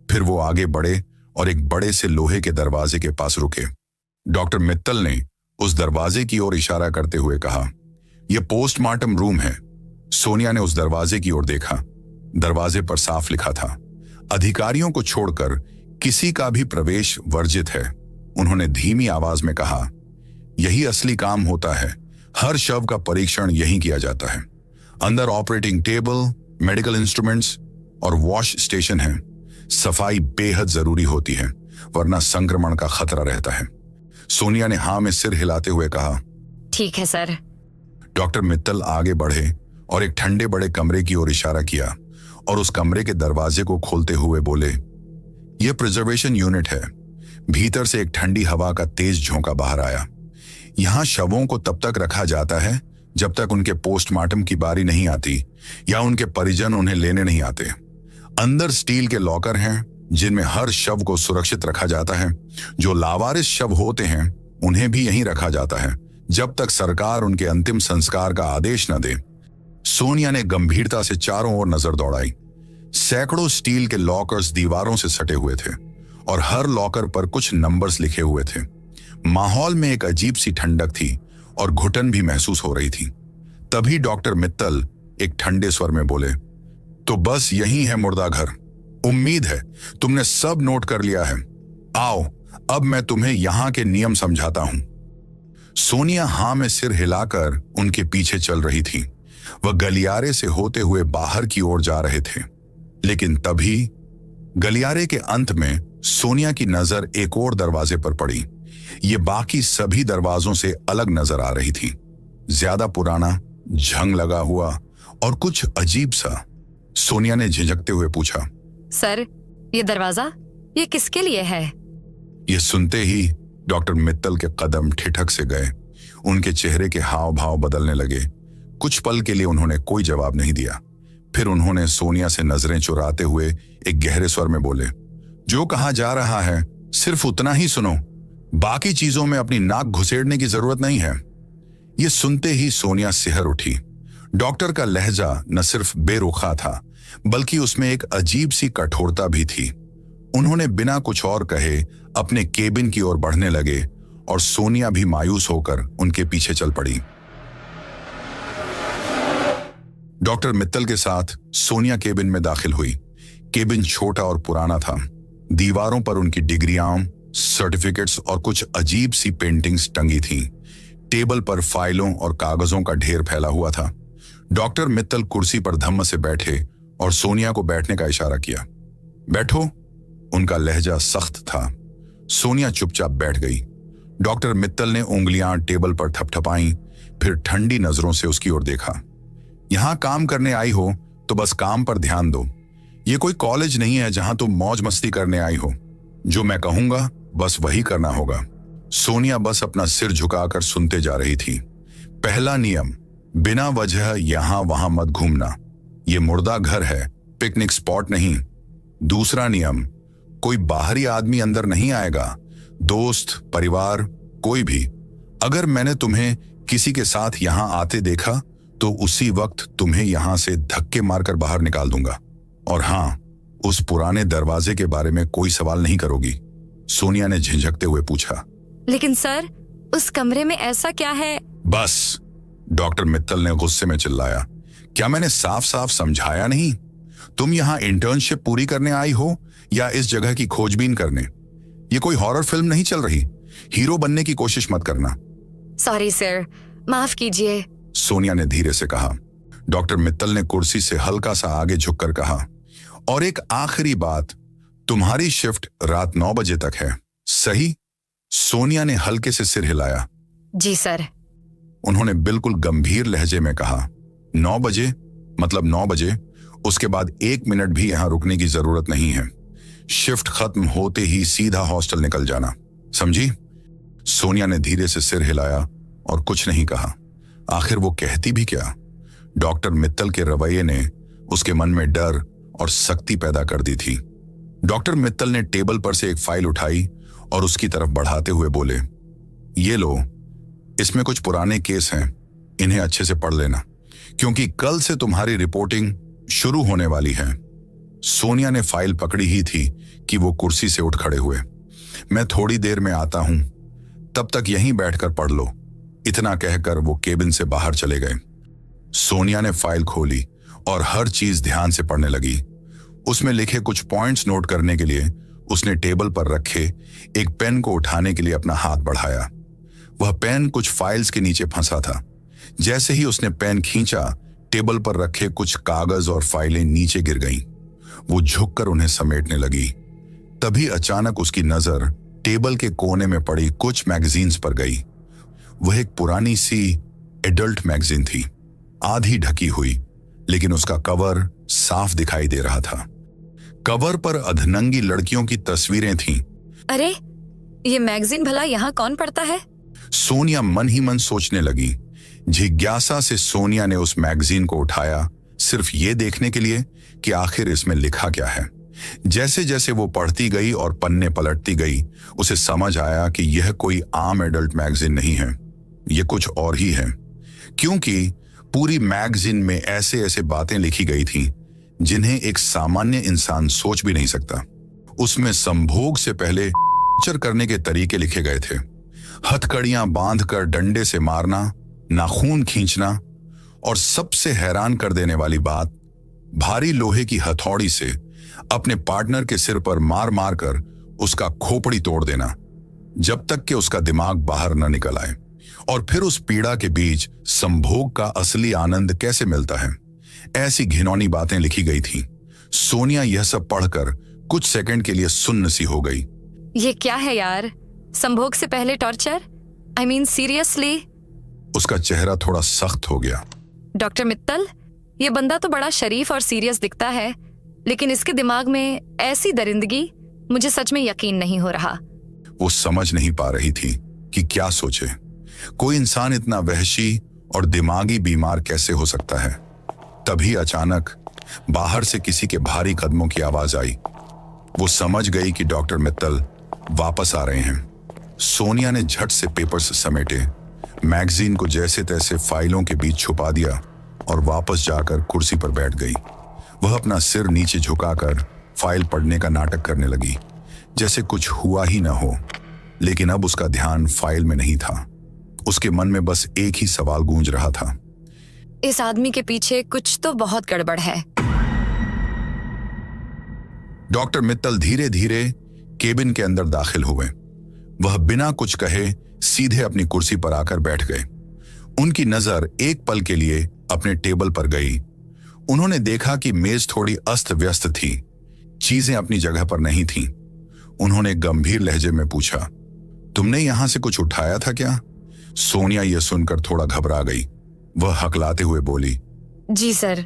फिर वो आगे बढ़े और एक बड़े से लोहे के दरवाजे के पास रुके। डॉक्टर मित्तल ने उस दरवाजे की ओर इशारा करते हुए कहा, यह पोस्टमार्टम रूम है। सोनिया ने उस दरवाजे की ओर देखा। दरवाजे पर साफ लिखा था, अधिकारियों को छोड़कर किसी का भी प्रवेश वर्जित है। उन्होंने धीमी आवाज में कहा, यही असली काम होता है। हर शव का परीक्षण यहीं किया जाता है। अंदर ऑपरेटिंग टेबल, मेडिकल इंस्ट्रूमेंट्स और वॉश स्टेशन है। सफाई बेहद जरूरी होती है, वरना संक्रमण का खतरा रहता है। सोनिया ने हाँ में सिर हिलाते हुए कहा, ठीक है सर। डॉक्टर मित्तल आगे बढ़े और एक ठंडे बड़े कमरे की ओर इशारा किया और उस कमरे के दरवाजे को खोलते हुए बोले, यह प्रिजर्वेशन यूनिट है। भीतर से एक ठंडी हवा का तेज झोंका बाहर आया। यहां शवों को तब तक रखा जाता है जब तक उनके पोस्टमार्टम की बारी नहीं आती या उनके परिजन उन्हें लेने नहीं आते। अंदर स्टील के लॉकर हैं जिनमें हर शव को सुरक्षित रखा जाता है। जो लावारिस शव होते हैं उन्हें भी यहीं रखा जाता है जब तक सरकार उनके अंतिम संस्कार का आदेश न दे। सोनिया ने गंभीरता से चारों ओर नजर दौड़ाई। सैकड़ों स्टील के लॉकर्स दीवारों से सटे हुए थे और हर लॉकर पर कुछ नंबर्स लिखे हुए थे। माहौल में एक अजीब सी ठंडक थी और घुटन भी महसूस हो रही थी। तभी डॉक्टर मित्तल एक ठंडे स्वर में बोले, तो बस यही है मुर्दा घर। उम्मीद है तुमने सब नोट कर लिया है। आओ, अब मैं तुम्हें यहां के नियम समझाता हूं। सोनिया हाँ में सिर हिलाकर उनके पीछे चल रही थी। वह गलियारे से होते हुए बाहर की ओर जा रहे थे, लेकिन तभी गलियारे के अंत में सोनिया की नजर एक और दरवाजे पर पड़ी। ये बाकी सभी दरवाजों से अलग नजर आ रही थी, ज्यादा पुराना, झंग लगा हुआ और कुछ अजीब सा। सोनिया ने झिझकते हुए पूछा, सर, ये दरवाजा ये किसके लिए है? ये सुनते ही डॉक्टर मित्तल के कदम ठिठक से गए। उनके चेहरे के हाव भाव बदलने लगे। कुछ पल के लिए उन्होंने कोई जवाब नहीं दिया। फिर उन्होंने सोनिया से नजरें चुराते हुए एक गहरे स्वर में बोले, जो कहा जा रहा है सिर्फ उतना ही सुनो, बाकी चीजों में अपनी नाक घुसेड़ने की जरूरत नहीं है। ये सुनते ही सोनिया सिहर उठी। डॉक्टर का लहजा न सिर्फ बेरुखा था बल्कि उसमें एक अजीब सी कठोरता भी थी। उन्होंने बिना कुछ और कहे अपने केबिन की ओर बढ़ने लगे और सोनिया भी मायूस होकर उनके पीछे चल पड़ी। डॉक्टर मित्तल के साथ सोनिया केबिन में दाखिल हुई। केबिन छोटा और पुराना था। दीवारों पर उनकी डिग्रियां, सर्टिफिकेट्स और कुछ अजीब सी पेंटिंग्स टंगी थीं। टेबल पर फाइलों और कागजों का ढेर फैला हुआ था। डॉक्टर मित्तल कुर्सी पर धम्म से बैठे और सोनिया को बैठने का इशारा किया। बैठो। उनका लहजा सख्त था। सोनिया चुपचाप बैठ गई। डॉक्टर मित्तल ने उंगलियां टेबल पर थपथपाई, फिर ठंडी नजरों से उसकी ओर देखा। यहां काम करने आई हो तो बस काम पर ध्यान दो। ये कोई कॉलेज नहीं है जहां तुम मौज मस्ती करने आई हो। जो मैं कहूंगा बस वही करना होगा। सोनिया बस अपना सिर झुकाकर सुनते जा रही थी। पहला नियम, बिना वजह यहां वहां मत घूमना। ये मुर्दा घर है, पिकनिक स्पॉट नहीं। दूसरा नियम, कोई बाहरी आदमी अंदर नहीं आएगा, दोस्त, परिवार, कोई भी। अगर मैंने तुम्हें किसी के साथ यहां आते देखा तो उसी वक्त तुम्हें यहां से धक्के मारकर बाहर निकाल दूंगा। और हां, उस पुराने दरवाजे के बारे में कोई सवाल नहीं करोगी? सोनिया ने झिझकते हुए पूछा। लेकिन सर, उस कमरे में ऐसा क्या है? बस, डॉक्टर मित्तल ने गुस्से में चिल्लाया। क्या मैंने साफ साफ समझाया नहीं? तुम यहाँ इंटर्नशिप पूरी करने आई हो या इस जगह की खोजबीन करने? ये कोई हॉरर फिल्म नहीं चल रही। हीरो बनने की कोशिश मत करना। सॉरी सर, माफ कीजिए, सोनिया ने धीरे से कहा। डॉक्टर मित्तल ने कुर्सी से हल्का सा आगे झुककर कहा, और एक आखिरी बात, तुम्हारी शिफ्ट रात 9 बजे तक है, सही? सोनिया ने हल्के से सिर हिलाया। जी सर। उन्होंने बिल्कुल गंभीर लहजे में कहा, 9 बजे? मतलब 9 बजे? उसके बाद 1 मिनट भी यहां रुकने की जरूरत नहीं है। शिफ्ट खत्म होते ही सीधा हॉस्टल निकल जाना, समझी? सोनिया ने धीरे से सिर हिलाया और कुछ नहीं कहा। आखिर वो कहती भी क्या? डॉक्टर मित्तल के रवैये ने उसके मन में डर और सख्ती पैदा कर दी थी। डॉक्टर मित्तल ने टेबल पर से एक फाइल उठाई और उसकी तरफ बढ़ाते हुए बोले, ये लो, इसमें कुछ पुराने केस हैं, इन्हें अच्छे से पढ़ लेना, क्योंकि कल से तुम्हारी रिपोर्टिंग शुरू होने वाली है। सोनिया ने फाइल पकड़ी ही थी कि वो कुर्सी से उठ खड़े हुए। मैं थोड़ी देर में आता हूं, तब तक यहीं बैठकर पढ़ लो, इतना कहकर वो केबिन से बाहर चले गए। सोनिया ने फाइल खोली और हर चीज ध्यान से पढ़ने लगी। उसमें लिखे कुछ पॉइंट्स नोट करने के लिए उसने टेबल पर रखे एक पेन को उठाने के लिए अपना हाथ बढ़ाया। वह पेन कुछ फाइल्स के नीचे फंसा था। जैसे ही उसने पेन खींचा, टेबल पर रखे कुछ कागज और फाइलें नीचे गिर गईं। वो झुककर उन्हें समेटने लगी। तभी अचानक उसकी नजर टेबल के कोने में पड़ी कुछ मैगजीन्स पर गई। वह एक पुरानी सी एडल्ट मैगजीन थी, आधी ढकी हुई, लेकिन उसका कवर साफ दिखाई दे रहा था। कवर पर अधनंगी लड़कियों की तस्वीरें थीं। अरे, ये मैगजीन भला यहाँ कौन पढ़ता है? सोनिया मन ही मन सोचने लगी। जिज्ञासा से सोनिया ने उस मैगजीन को उठाया, सिर्फ ये देखने के लिए कि आखिर इसमें लिखा क्या है। जैसे जैसे वो पढ़ती गई और पन्ने पलटती गई, उसे समझ आया कि यह कोई आम एडल्ट मैगजीन नहीं है, ये कुछ और ही है। क्योंकि पूरी मैगजीन में ऐसे ऐसे बातें लिखी गई थीं जिन्हें एक सामान्य इंसान सोच भी नहीं सकता। उसमें संभोग से पहले करने के तरीके लिखे गए थे। हथकड़ियां बांधकर डंडे से मारना, नाखून खींचना, और सबसे हैरान कर देने वाली बात, भारी लोहे की हथौड़ी से अपने पार्टनर के सिर पर मार मार कर उसका खोपड़ी तोड़ देना, जब तक कि उसका दिमाग बाहर न निकल आए। और फिर उस पीड़ा के बीच संभोग का असली आनंद कैसे मिलता है, ऐसी घिनौनी बातें लिखी गई थी। सोनिया यह सब पढ़कर कुछ सेकंड के लिए सुन्न सी हो गई। ये क्या है यार? संभोग से पहले टॉर्चर? I mean seriously? उसका चेहरा थोड़ा सख्त हो गया। डॉक्टर मित्तल, ये बंदा तो बड़ा शरीफ और सीरियस दिखता है, लेकिन इसके दिमाग में ऐसी दरिंदगी, मुझे सच में यकीन नहीं हो रहा। वो समझ नहीं पा रही थी कि क्या सोचे। कोई इंसान इतना वहशी और दिमागी बीमार कैसे हो सकता है। तभी अचानक बाहर से किसी के भारी कदमों की आवाज आई। वो समझ गई कि डॉक्टर मित्तल वापस आ रहे हैं। सोनिया ने झट से पेपर्स समेटे, मैगजीन को जैसे तैसे फाइलों के बीच छुपा दिया और वापस जाकर कुर्सी पर बैठ गई। वह अपना सिर नीचे झुकाकर फाइल पढ़ने का नाटक करने लगी, जैसे कुछ हुआ ही न हो। लेकिन अब उसका ध्यान फाइल में नहीं था। उसके मन में बस एक ही सवाल गूंज रहा था, इस आदमी के पीछे कुछ तो बहुत गड़बड़ है। डॉक्टर मित्तल धीरे धीरे केबिन के अंदर दाखिल हुए। वह बिना कुछ कहे सीधे अपनी कुर्सी पर आकर बैठ गए। उनकी नजर एक पल के लिए अपने टेबल पर गई। उन्होंने देखा कि मेज थोड़ी अस्त व्यस्त थी, चीजें अपनी जगह पर नहीं थीं। उन्होंने गंभीर लहजे में पूछा, तुमने यहां से कुछ उठाया था क्या? सोनिया यह सुनकर थोड़ा घबरा गई। वह हकलाते हुए बोली, जी सर,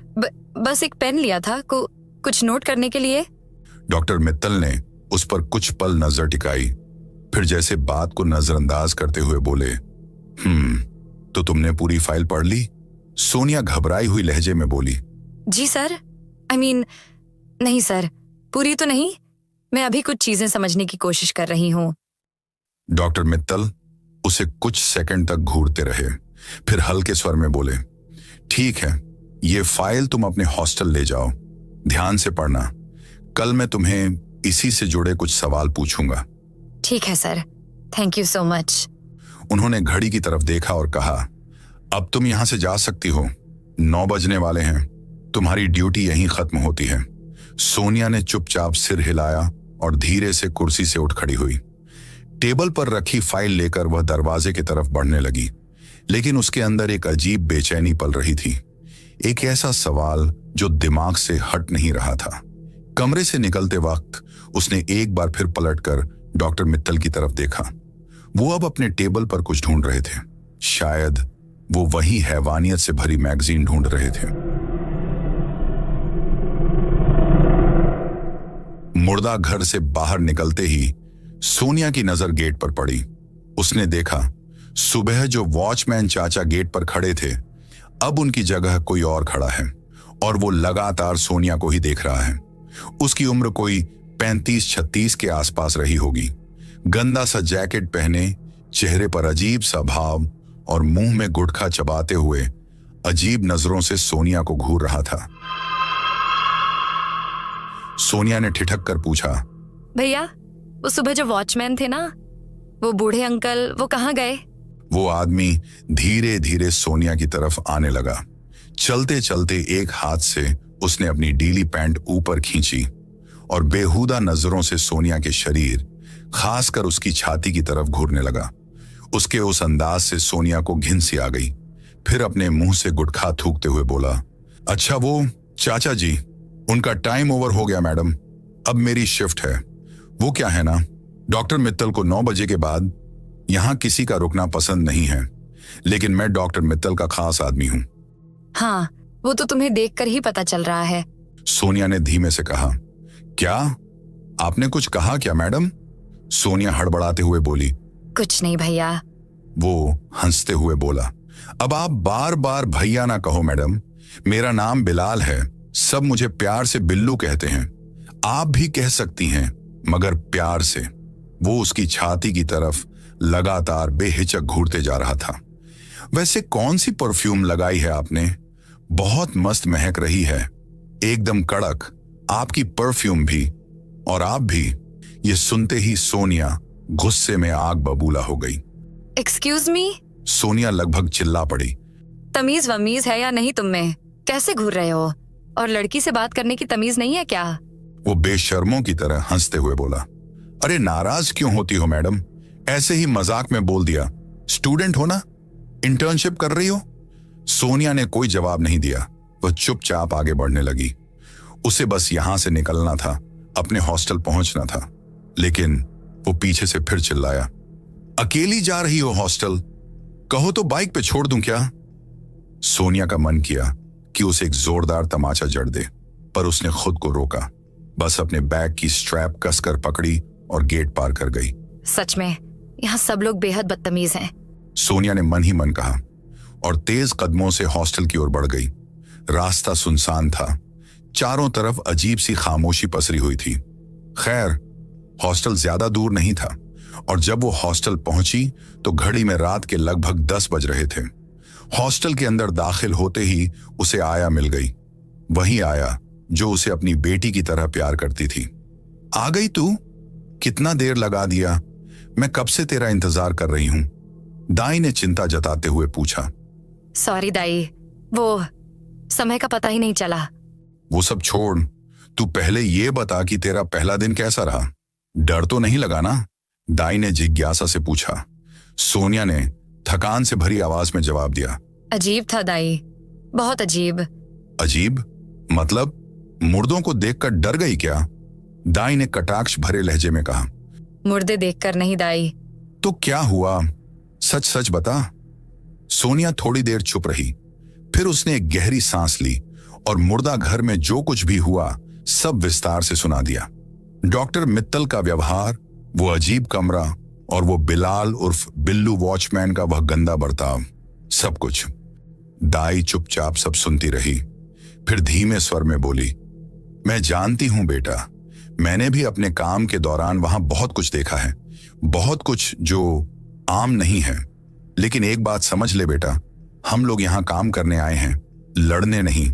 बस एक पेन लिया था, कुछ नोट करने के लिए। डॉक्टर मित्तल ने उस पर कुछ पल नजर टिकाई, फिर जैसे बात को नजरअंदाज करते हुए बोले, तो तुमने पूरी फाइल पढ़ ली? सोनिया घबराई हुई लहजे में बोली, जी सर, आई मीन नहीं सर, पूरी तो नहीं, मैं अभी कुछ चीजें समझने की कोशिश कर रही हूँ। डॉक्टर मित्तल उसे कुछ सेकंड तक घूरते रहे, फिर हल्के स्वर में बोले, ठीक है, ये फाइल तुम अपने हॉस्टल ले जाओ, ध्यान से पढ़ना। कल मैं तुम्हें इसी से जुड़े कुछ सवाल पूछूंगा। ठीक है sir, thank you so much. उन्होंने घड़ी की तरफ देखा और कहा, अब तुम यहां से जा सकती हो, 9 बजने वाले हैं, तुम्हारी ड्यूटी यहीं खत्म होती है। सोनिया ने चुपचाप सिर हिलाया और धीरे से कुर्सी से उठ खड़ी हुई। टेबल पर रखी फाइल लेकर वह दरवाजे की तरफ बढ़ने लगी, लेकिन उसके अंदर एक अजीब बेचैनी पल रही थी। एक ऐसा सवाल जो दिमाग से हट नहीं रहा था। कमरे से निकलते वक्त उसने एक बार फिर पलटकर डॉक्टर मित्तल की तरफ देखा। वो अब अपने टेबल पर कुछ ढूंढ रहे थे। शायद वो वही हैवानियत से भरी मैगजीन ढूंढ रहे थे। मुर्दा घर से बाहर निकलते ही सोनिया की नजर गेट पर पड़ी। उसने देखा सुबह जो वॉचमैन चाचा गेट पर खड़े थे, अब उनकी जगह कोई और खड़ा है और वो लगातार सोनिया को ही देख रहा है। उसकी उम्र कोई 35-36 के आसपास रही होगी। गंदा सा जैकेट पहने, चेहरे पर अजीब सा भाव और मुंह में गुटखा चबाते हुए अजीब नजरों से सोनिया को घूर रहा था। सोनिया ने ठिठक कर पूछा, भैया वो सुबह जो वॉचमैन थे ना, वो बूढ़े अंकल, वो कहाँ गए? वो आदमी धीरे धीरे सोनिया की तरफ आने लगा। चलते चलते एक हाथ से उसने अपनी ढीली पैंट ऊपर खींची और बेहुदा नजरों से सोनिया के शरीर, खासकर उसकी छाती की तरफ घूरने लगा। उसके उस अंदाज से सोनिया को घिन सी आ गई। फिर अपने मुंह से गुटखा थूकते हुए बोला, अच्छा वो चाचा जी, उनका टाइम ओवर हो गया मैडम, अब मेरी शिफ्ट है। वो क्या है ना, डॉक्टर मित्तल को 9 बजे के बाद यहां किसी का रुकना पसंद नहीं है, लेकिन मैं डॉक्टर मित्तल का खास आदमी हूं। हाँ, वो तो तुम्हें देखकर ही पता चल रहा है। सोनिया ने धीमे से कहा। क्या आपने कुछ कहा क्या मैडम? सोनिया हड़बड़ाते हुए बोली। कुछ नहीं भैया। वो हंसते हुए बोला, अब आप बार बार भैया ना कहो मैडम, मेरा नाम बिलाल है, सब मुझे प्यार से बिल्लू कहते हैं। आप भी कह सकती हैं, मगर प्यार से। वो उसकी छाती की तरफ लगातार बेहिचक घूरते जा रहा था। वैसे कौन सी परफ्यूम लगाई है आपने? बहुत मस्त महक रही है, एकदम कड़क, आपकी परफ्यूम भी और आप भी। ये सुनते ही सोनिया गुस्से में आग बबूला हो गई। Excuse me? सोनिया लगभग चिल्ला पड़ी। तमीज वमीज है या नहीं तुम में? कैसे घूर रहे हो? और लड़की से बात करने की तमीज नहीं है क्या? वो बेशर्मों की तरह हंसते हुए बोला, अरे नाराज क्यों होती हो मैडम, ऐसे ही मजाक में बोल दिया। स्टूडेंट हो ना, इंटर्नशिप कर रही हो। सोनिया ने कोई जवाब नहीं दिया। वह चुपचाप आगे बढ़ने लगी। उसे बस यहां से निकलना था, अपने हॉस्टल पहुंचना था। लेकिन वो पीछे से फिर चिल्लाया, अकेली जा रही हो हॉस्टल? कहो तो बाइक पे छोड़ दूं क्या? सोनिया का मन किया कि उसे एक जोरदार तमाचा जड़ दे, पर उसने खुद को रोका। बस अपने बैग की स्ट्रैप कसकर पकड़ी और गेट पार कर गई। सच में यहाँ सब लोग बेहद बदतमीज हैं। सोनिया ने मन ही मन कहा और तेज कदमों से हॉस्टल की ओर बढ़ गई। रास्ता सुनसान था, चारों तरफ अजीब सी खामोशी पसरी हुई थी। खैर, हॉस्टल ज्यादा दूर नहीं था और जब वो हॉस्टल पहुंची तो घड़ी में रात के लगभग 10 बज रहे थे। हॉस्टल के अंदर दाखिल होते ही उसे आया मिल गई। वही आया जो उसे अपनी बेटी की तरह प्यार करती थी। आ गई तू? कितना देर लगा दिया, मैं कब से तेरा इंतजार कर रही हूं। दाई ने चिंता जताते हुए पूछा। सॉरी दाई, वो समय का पता ही नहीं चला। वो सब छोड़, तू पहले ये बता कि तेरा पहला दिन कैसा रहा? डर तो नहीं लगा ना? दाई ने जिज्ञासा से पूछा। सोनिया ने थकान से भरी आवाज में जवाब दिया, अजीब था दाई, बहुत अजीब। अजीब मतलब मुर्दों को देखकर डर गई क्या? दाई ने कटाक्ष भरे लहजे में कहा। मुर्दे देखकर नहीं दाई। तो क्या हुआ, सच सच बता। सोनिया थोड़ी देर चुप रही, फिर उसने एक गहरी सांस ली और मुर्दा घर में जो कुछ भी हुआ सब विस्तार से सुना दिया। डॉक्टर मित्तल का व्यवहार, वो अजीब कमरा और वो बिलाल उर्फ बिल्लू वॉचमैन का वह गंदा बर्ताव, सब कुछ। दाई चुपचाप सब सुनती रही, फिर धीमे स्वर में बोली, मैं जानती हूं बेटा, मैंने भी अपने काम के दौरान वहां बहुत कुछ देखा है, बहुत कुछ जो आम नहीं है। लेकिन एक बात समझ ले बेटा, हम लोग यहां काम करने आए हैं, लड़ने नहीं।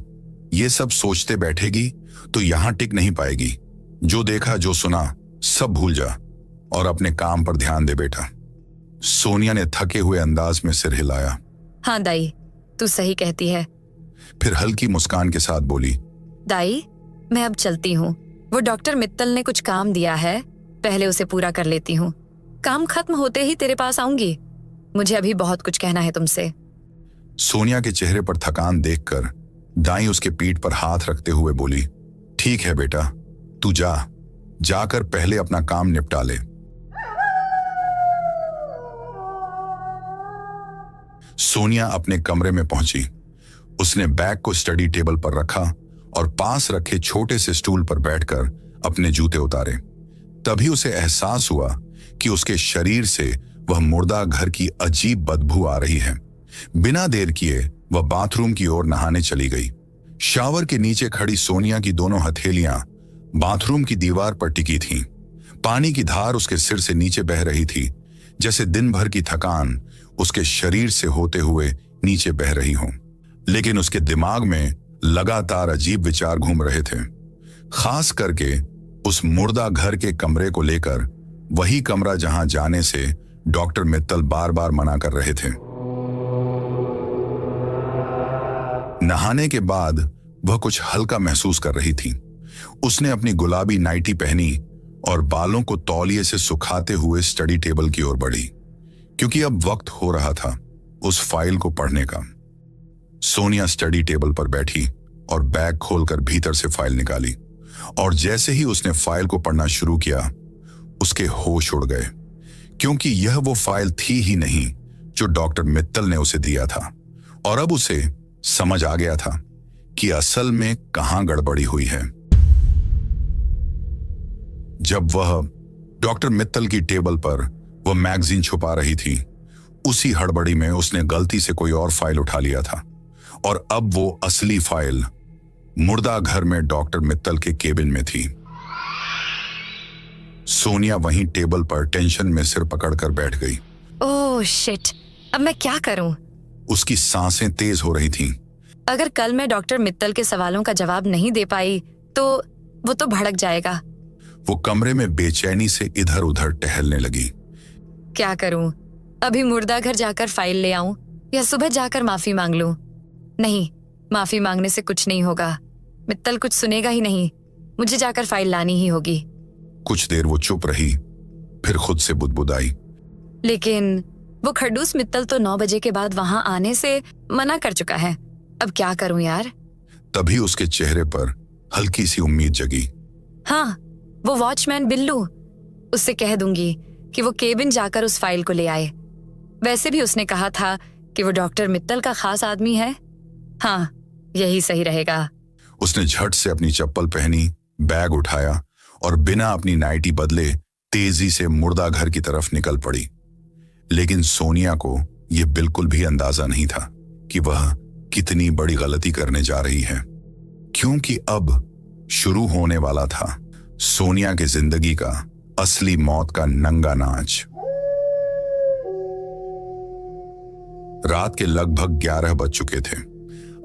ये सब सोचते बैठेगी तो यहां टिक नहीं पाएगी। जो देखा जो सुना सब भूल जा और अपने काम पर ध्यान दे बेटा। सोनिया ने थके हुए अंदाज में सिर हिलाया। हाँ दाई, तू सही कहती है। फिर हल्की मुस्कान के साथ बोली, दाई, मैं अब चलती हूँ। वो डॉक्टर मित्तल ने कुछ काम दिया है, पहले उसे पूरा कर लेती हूँ। काम खत्म होते ही तेरे पास आऊंगी। मुझे अभी बहुत कुछ कहना है तुमसे। सोनिया के चेहरे पर थकान देखकर दाई उसके पीठ पर हाथ रखते हुए बोली, ठीक है बेटा, तू जाकर पहले अपना काम निपटा ले। सोनिया अपने कमरे में पहुंची। उसने बैग को स्टडी टेबल पर रखा और पास रखे छोटे से स्टूल पर बैठकर अपने जूते उतारे। तभी उसे एहसास हुआ कि उसके शरीर से वह मुर्दा घर की अजीब बदबू आ रही है। बिना देर किए वह बाथरूम की ओर नहाने चली गई। शावर के नीचे खड़ी सोनिया की दोनों हथेलियां बाथरूम की दीवार पर टिकी थीं। पानी की धार उसके सिर से नीचे बह रही थी, जैसे दिन भर की थकान उसके शरीर से होते हुए नीचे बह रही हो। लेकिन उसके दिमाग में लगातार अजीब विचार घूम रहे थे, खास करके उस मुर्दा घर के कमरे को लेकर, वही कमरा जहां जाने से डॉक्टर मित्तल बार बार मना कर रहे थे। नहाने के बाद वह कुछ हल्का महसूस कर रही थी। उसने अपनी गुलाबी नाइटी पहनी और बालों को तौलिए से सुखाते हुए स्टडी टेबल की ओर बढ़ी, क्योंकि अब वक्त हो रहा था उस फाइल को पढ़ने का। सोनिया स्टडी टेबल पर बैठी और बैग खोलकर भीतर से फाइल निकाली, और जैसे ही उसने फाइल को पढ़ना शुरू किया, उसके होश उड़ गए, क्योंकि यह वो फाइल थी ही नहीं जो डॉक्टर मित्तल ने उसे दिया था। और अब उसे समझ आ गया था कि असल में कहां गड़बड़ी हुई है। जब वह डॉक्टर मित्तल की टेबल पर वह मैगजीन छुपा रही थी, उसी हड़बड़ी में उसने गलती से कोई और फाइल उठा लिया था, और अब वो असली फाइल मुर्दा घर में डॉक्टर मित्तल के केबिन में थी। सोनिया वहीं टेबल पर टेंशन में सिर पकड़कर बैठ गई। ओह शिट, अब मैं क्या करूं? उसकी सांसें तेज हो रही थीं। अगर कल मैं डॉक्टर मित्तल के सवालों का जवाब नहीं दे पाई तो वो तो भड़क जाएगा। वो कमरे में बेचैनी से इधर उधर टहलने लगी। क्या करूं? अभी मुर्दा घर जाकर फाइल ले आऊं या सुबह जाकर माफी मांग लूं? नहीं, माफी मांगने से कुछ नहीं होगा। मित्तल कुछ सुनेगा ही नहीं। मुझे जाकर फाइल लानी ही होगी। कुछ देर वो चुप रही, फिर खुद से बुदबुदाई, लेकिन वो खड़ूस मित्तल तो 9 बजे के बाद वहां आने से मना कर चुका है। अब क्या करूं यार? तभी उसके चेहरे पर हल्की सी उम्मीद जगी। हाँ, वो वॉचमैन बिल्लू, उससे कह दूंगी कि वो केबिन जाकर उस फाइल को ले आए। वैसे भी उसने कहा था कि वो डॉक्टर मित्तल का खास आदमी है। हाँ, यही सही रहेगा। उसने झट से अपनी चप्पल पहनी, बैग उठाया और बिना अपनी नाइटी बदले तेजी से मुर्दा घर की तरफ निकल पड़ी। लेकिन सोनिया को यह बिल्कुल भी अंदाजा नहीं था कि वह कितनी बड़ी गलती करने जा रही है, क्योंकि अब शुरू होने वाला था सोनिया की जिंदगी का असली मौत का नंगा नाच। रात के लगभग 11 बज चुके थे।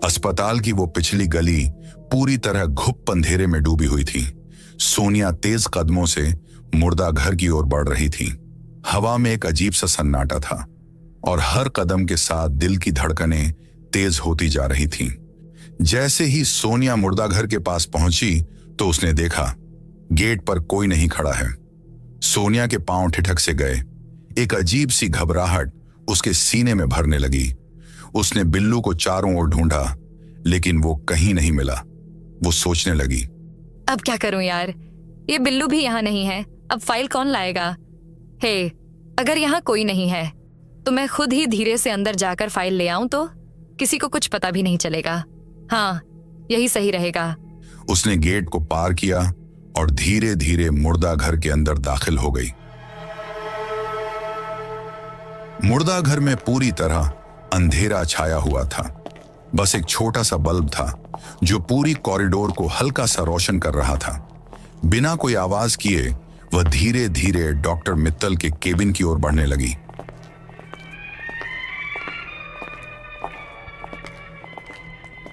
अस्पताल की वो पिछली गली पूरी तरह घुप अंधेरे में डूबी हुई थी। सोनिया तेज कदमों से मुर्दा घर की ओर बढ़ रही थी। हवा में एक अजीब सा सन्नाटा था और हर कदम के साथ दिल की धड़कनें तेज होती जा रही थीं। जैसे ही सोनिया मुर्दा घर के पास पहुंची तो उसने देखा गेट पर कोई नहीं खड़ा है। सोनिया के पांव ठिठक से गए। एक अजीब सी घबराहट उसके सीने में भरने लगी। उसने बिल्लू को चारों ओर ढूंढा, लेकिन वो कहीं नहीं मिला। वो सोचने लगी, अब क्या करूं यार? ये बिल्लू भी यहाँ नहीं है। अब फाइल कौन लाएगा? हे, अगर यहाँ कोई नहीं है तो मैं खुद ही धीरे से अंदर जाकर फाइल ले आऊं तो किसी को कुछ पता भी नहीं चलेगा। हाँ, यही सही रहेगा। उसने गेट को पार किया और धीरे धीरे मुर्दा घर के अंदर दाखिल हो गई। मुर्दा घर में पूरी तरह अंधेरा छाया हुआ था। बस एक छोटा सा बल्ब था जो पूरी कॉरिडोर को हल्का सा रोशन कर रहा था। बिना कोई आवाज किए वह धीरे धीरे डॉक्टर मित्तल के केबिन की ओर बढ़ने लगी।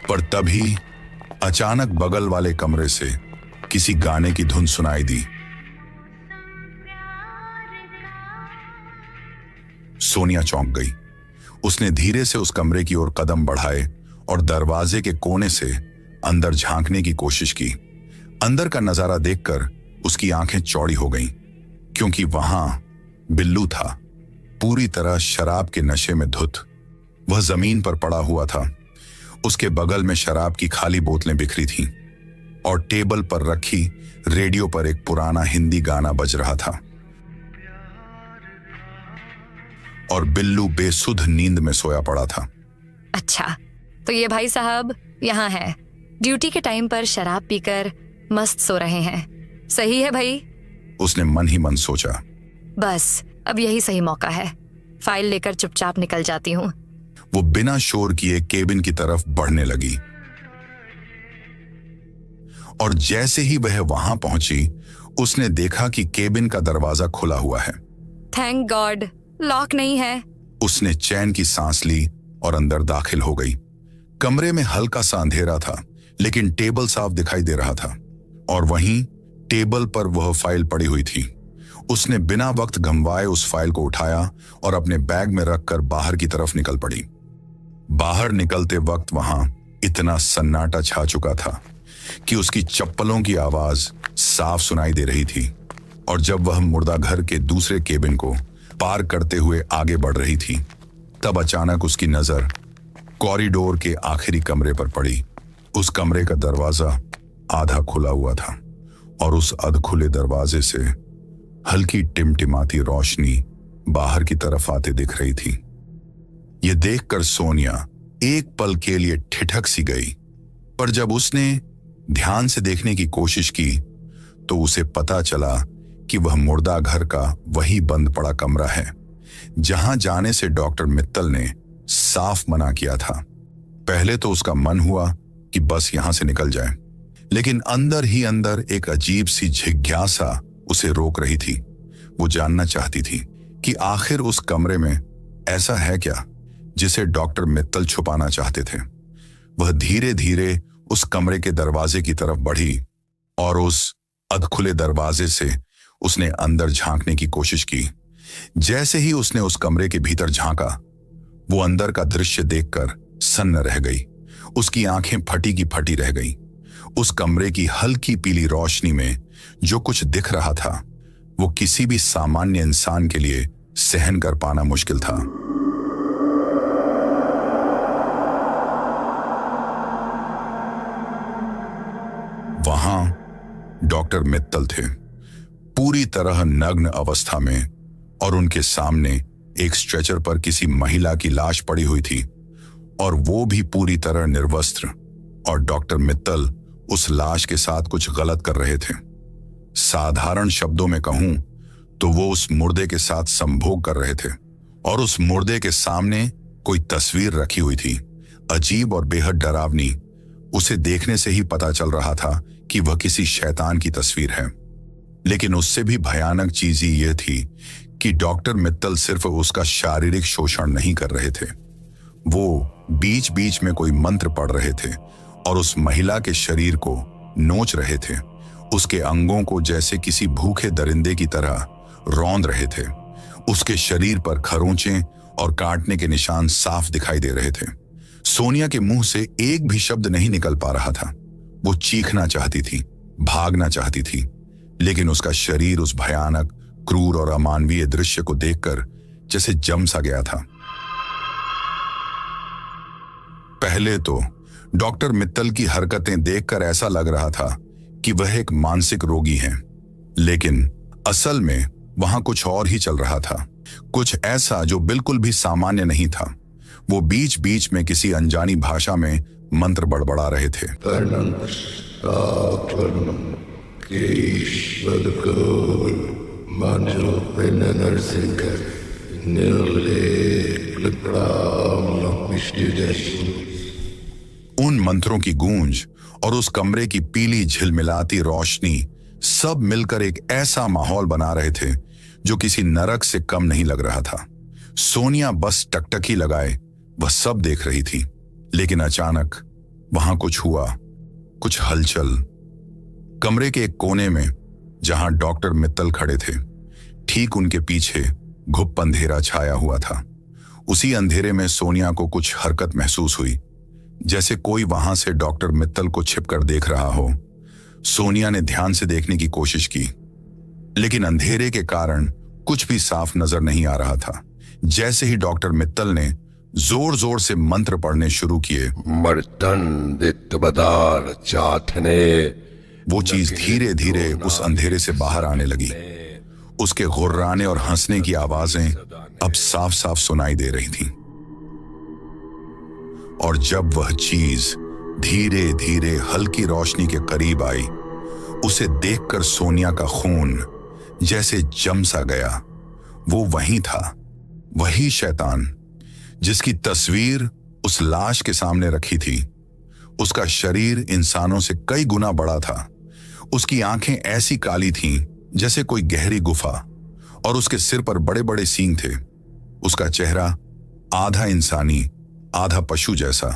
पर तभी अचानक बगल वाले कमरे से किसी गाने की धुन सुनाई दी। सोनिया चौंक गई। उसने धीरे से उस कमरे की ओर कदम बढ़ाए और दरवाजे के कोने से अंदर झांकने की कोशिश की। अंदर का नजारा देखकर उसकी आंखें चौड़ी हो गईं, क्योंकि वहां बिल्लू था, पूरी तरह शराब के नशे में धुत। वह जमीन पर पड़ा हुआ था। उसके बगल में शराब की खाली बोतलें बिखरी थीं और टेबल पर रखी रेडियो पर एक पुराना हिंदी गाना बज रहा था। और बिल्लू बेसुध नींद में सोया पड़ा था। अच्छा, तो ये भाई साहब यहाँ है, ड्यूटी के टाइम पर शराब पीकर मस्त सो रहे हैं। सही है भाई? उसने मन ही मन सोचा। बस अब यही सही मौका है, फाइल लेकर चुपचाप निकल जाती हूँ। वो बिना शोर किए केबिन की तरफ बढ़ने लगी और जैसे ही वह वहां पहुंची, उसने देखा कि केबिन का दरवाजा खुला हुआ है। थैंक गॉड, लॉक नहीं है। उसने चैन की सांस ली और अंदर दाखिल हो गई। कमरे में हल्का सा अंधेरा था, लेकिन टेबल साफ दिखाई दे रहा था और वहीं टेबल पर वह फाइल पड़ी हुई थी। उसने बिना वक्त गंवाए उस फाइल को उठाया और अपने बैग में रखकर बाहर की तरफ निकल पड़ी। बाहर निकलते वक्त वहां इतना सन्नाटा छा चुका था कि उसकी चप्पलों की आवाज साफ सुनाई दे रही थी। और जब वह मुर्दा घर के दूसरे केबिन को पार करते हुए आगे बढ़ रही थी, तब अचानक उसकी नजर कॉरिडोर के आखिरी कमरे पर पड़ी। उस कमरे का दरवाजा आधा खुला हुआ था और उस अधखुले दरवाजे से हल्की टिमटिमाती रोशनी बाहर की तरफ आते दिख रही थी। यह देखकर सोनिया एक पल के लिए ठिठक सी गई, पर जब उसने ध्यान से देखने की कोशिश की तो उसे पता चला कि वह मुर्दा घर का वही बंद पड़ा कमरा है जहां जाने से डॉक्टर मित्तल ने साफ मना किया था। पहले तो उसका मन हुआ कि बस यहां से निकल जाए, लेकिन अंदर ही अंदर एक अजीब सी जिज्ञासा उसे रोक रही थी। वो जानना चाहती थी कि आखिर उस कमरे में ऐसा है क्या जिसे डॉक्टर मित्तल छुपाना चाहते थे। वह धीरे धीरे उस कमरे के दरवाजे की तरफ बढ़ी और उस अधखुले दरवाजे से उसने अंदर झांकने की कोशिश की। जैसे ही उसने उस कमरे के भीतर झांका, वो अंदर का दृश्य देखकर सन्न रह गई। उसकी आंखें फटी की फटी रह गईं। उस कमरे की हल्की पीली रोशनी में जो कुछ दिख रहा था, वो किसी भी सामान्य इंसान के लिए सहन कर पाना मुश्किल था। वहां डॉक्टर मित्तल थे, पूरी तरह नग्न अवस्था में, और उनके सामने एक स्ट्रेचर पर किसी महिला की लाश पड़ी हुई थी और वो भी पूरी तरह निर्वस्त्र। और डॉक्टर मित्तल उस लाश के साथ कुछ गलत कर रहे थे। साधारण शब्दों में कहूं तो वो उस मुर्दे के साथ संभोग कर रहे थे और उस मुर्दे के सामने कोई तस्वीर रखी हुई थी, अजीब और बेहद डरावनी। उसे देखने से ही पता चल रहा था कि वह किसी शैतान की तस्वीर है। लेकिन उससे भी भयानक चीज ही यह थी कि डॉक्टर मित्तल सिर्फ उसका शारीरिक शोषण नहीं कर रहे थे, वो बीच बीच में कोई मंत्र पढ़ रहे थे और उस महिला के शरीर को नोच रहे थे। उसके अंगों को जैसे किसी भूखे दरिंदे की तरह रौंद रहे थे। उसके शरीर पर खरोंचें और काटने के निशान साफ दिखाई दे रहे थे। सोनिया के मुंह से एक भी शब्द नहीं निकल पा रहा था। वो चीखना चाहती थी, भागना चाहती थी, लेकिन उसका शरीर उस भयानक, क्रूर और अमानवीय दृश्य को देखकर जैसे जम सा गया था। पहले तो डॉक्टर मित्तल की हरकतें देखकर ऐसा लग रहा था कि वह एक मानसिक रोगी हैं, लेकिन असल में वहां कुछ और ही चल रहा था, कुछ ऐसा जो बिल्कुल भी सामान्य नहीं था। वो बीच बीच में किसी अनजानी भाषा में मंत्र बड़बड़ा रहे थे। उन मंत्रों की गूंज और उस कमरे की पीली झिलमिलाती रोशनी सब मिलकर एक ऐसा माहौल बना रहे थे जो किसी नरक से कम नहीं लग रहा था। सोनिया बस टकटकी लगाए वह सब देख रही थी, लेकिन अचानक वहां कुछ हुआ, कुछ हलचल। कमरे के एक कोने में जहां डॉक्टर मित्तल खड़े थे, ठीक उनके पीछे घुप अंधेरा छाया हुआ था। उसी अंधेरे में सोनिया को कुछ हरकत महसूस हुई, जैसे कोई वहां से डॉक्टर मित्तल को छिपकर देख रहा हो। सोनिया ने ध्यान से देखने की कोशिश की, लेकिन अंधेरे के कारण कुछ भी साफ नजर नहीं आ रहा था। जैसे ही डॉक्टर मित्तल ने जोर जोर से मंत्र पढ़ने शुरू किए, मर्दन चाथने, वो चीज धीरे धीरे उस अंधेरे से बाहर आने लगी। उसके गुर्राने और हंसने की आवाजें अब साफ साफ सुनाई दे रही थीं। और जब वह चीज धीरे धीरे हल्की रोशनी के करीब आई, उसे देखकर सोनिया का खून जैसे जम सा गया। वो वही था, वही शैतान जिसकी तस्वीर उस लाश के सामने रखी थी। उसका शरीर इंसानों से कई गुना बड़ा था। उसकी आंखें ऐसी काली थीं जैसे कोई गहरी गुफा, और उसके सिर पर बड़े बड़े सींग थे। उसका चेहरा आधा इंसानी आधा पशु जैसा,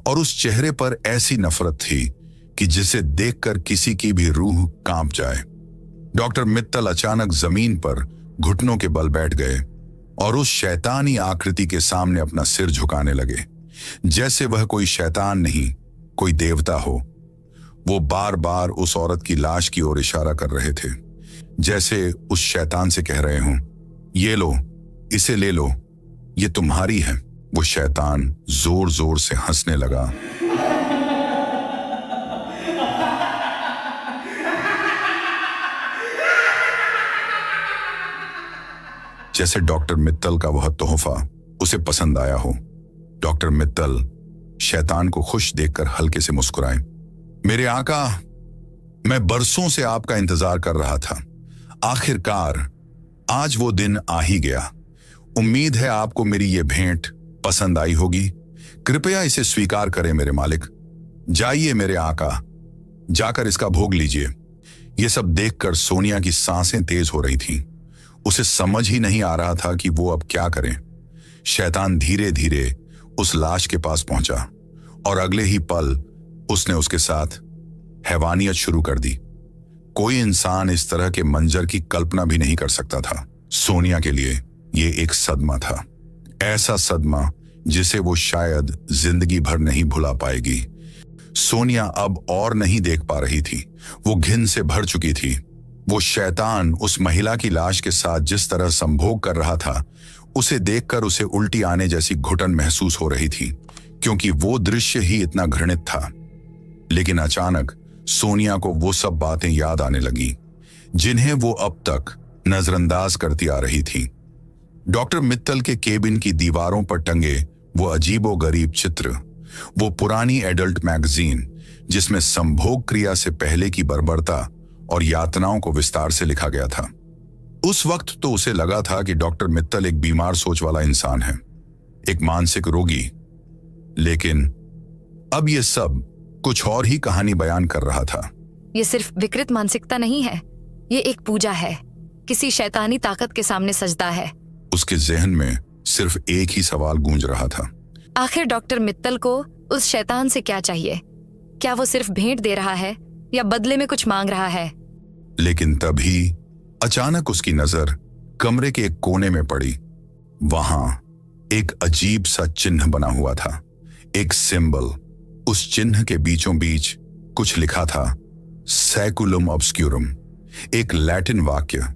और उस चेहरे पर ऐसी नफरत थी कि जिसे देखकर किसी की भी रूह कांप जाए। डॉक्टर मित्तल अचानक जमीन पर घुटनों के बल बैठ गए और उस शैतानी आकृति के सामने अपना सिर झुकाने लगे, जैसे वह कोई शैतान नहीं, कोई देवता हो। वो बार बार उस औरत की लाश की ओर इशारा कर रहे थे, जैसे उस शैतान से कह रहे हों, ये लो, इसे ले लो, ये तुम्हारी है। वो शैतान जोर जोर से हंसने लगा। जैसे डॉक्टर मित्तल का वह तोहफा उसे पसंद आया हो। डॉक्टर मित्तल शैतान को खुश देखकर हल्के से मुस्कुराए। मेरे आका, मैं बरसों से आपका इंतजार कर रहा था। आखिरकार आज वो दिन आ ही गया। उम्मीद है आपको मेरी ये भेंट पसंद आई होगी। कृपया इसे स्वीकार करें मेरे मालिक। जाइए मेरे आका, जाकर इसका भोग लीजिए। ये सब देखकर सोनिया की सांसें तेज हो रही थीं। उसे समझ ही नहीं आ रहा था कि वो अब क्या करें। शैतान धीरे धीरे उस लाश के पास पहुंचा और अगले ही पल उसने उसके साथ हैवानियत शुरू कर दी। कोई इंसान इस तरह के मंजर की कल्पना भी नहीं कर सकता था। सोनिया के लिए ये एक सदमा था, ऐसा सदमा जिसे वो शायद जिंदगी भर नहीं भुला पाएगी। सोनिया अब और नहीं देख पा रही थी। वो घिन से भर चुकी थी। वो शैतान उस महिला की लाश के साथ जिस तरह संभोग कर रहा था, उसे देखकर उसे उल्टी आने जैसी घुटन महसूस हो रही थी, क्योंकि वो दृश्य ही इतना घृणित था। लेकिन अचानक सोनिया को वो सब बातें याद आने लगी जिन्हें वो अब तक नजरअंदाज करती आ रही थी। डॉक्टर मित्तल के केबिन की दीवारों पर टंगे वो अजीबोगरीब चित्र, वो पुरानी एडल्ट मैगजीन जिसमें संभोग क्रिया से पहले की बर्बरता और यातनाओं को विस्तार से लिखा गया था। उस वक्त तो उसे लगा था कि डॉक्टर मित्तल एक बीमार सोच वाला इंसान है, एक मानसिक रोगी। लेकिन अब ये सब कुछ और ही कहानी बयान कर रहा था। ये सिर्फ विकृत मानसिकता नहीं है, ये एक पूजा है, किसी शैतानी ताकत के सामने सजदा है। उसके जहन में सिर्फ एक ही सवाल गूंज रहा था, आखिर डॉक्टर मित्तल को उस शैतान से क्या चाहिए? क्या वो सिर्फ भेंट दे रहा है या बदले में कुछ मांग रहा है? लेकिन तभी अचानक उसकी नजर कमरे के एक कोने में पड़ी। वहां एक अजीब सा चिन्ह बना हुआ था, एक सिंबल। उस चिन्ह के बीचों बीच कुछ लिखा था, सैकुलम ऑब्स्क्यूरम, एक लैटिन वाक्य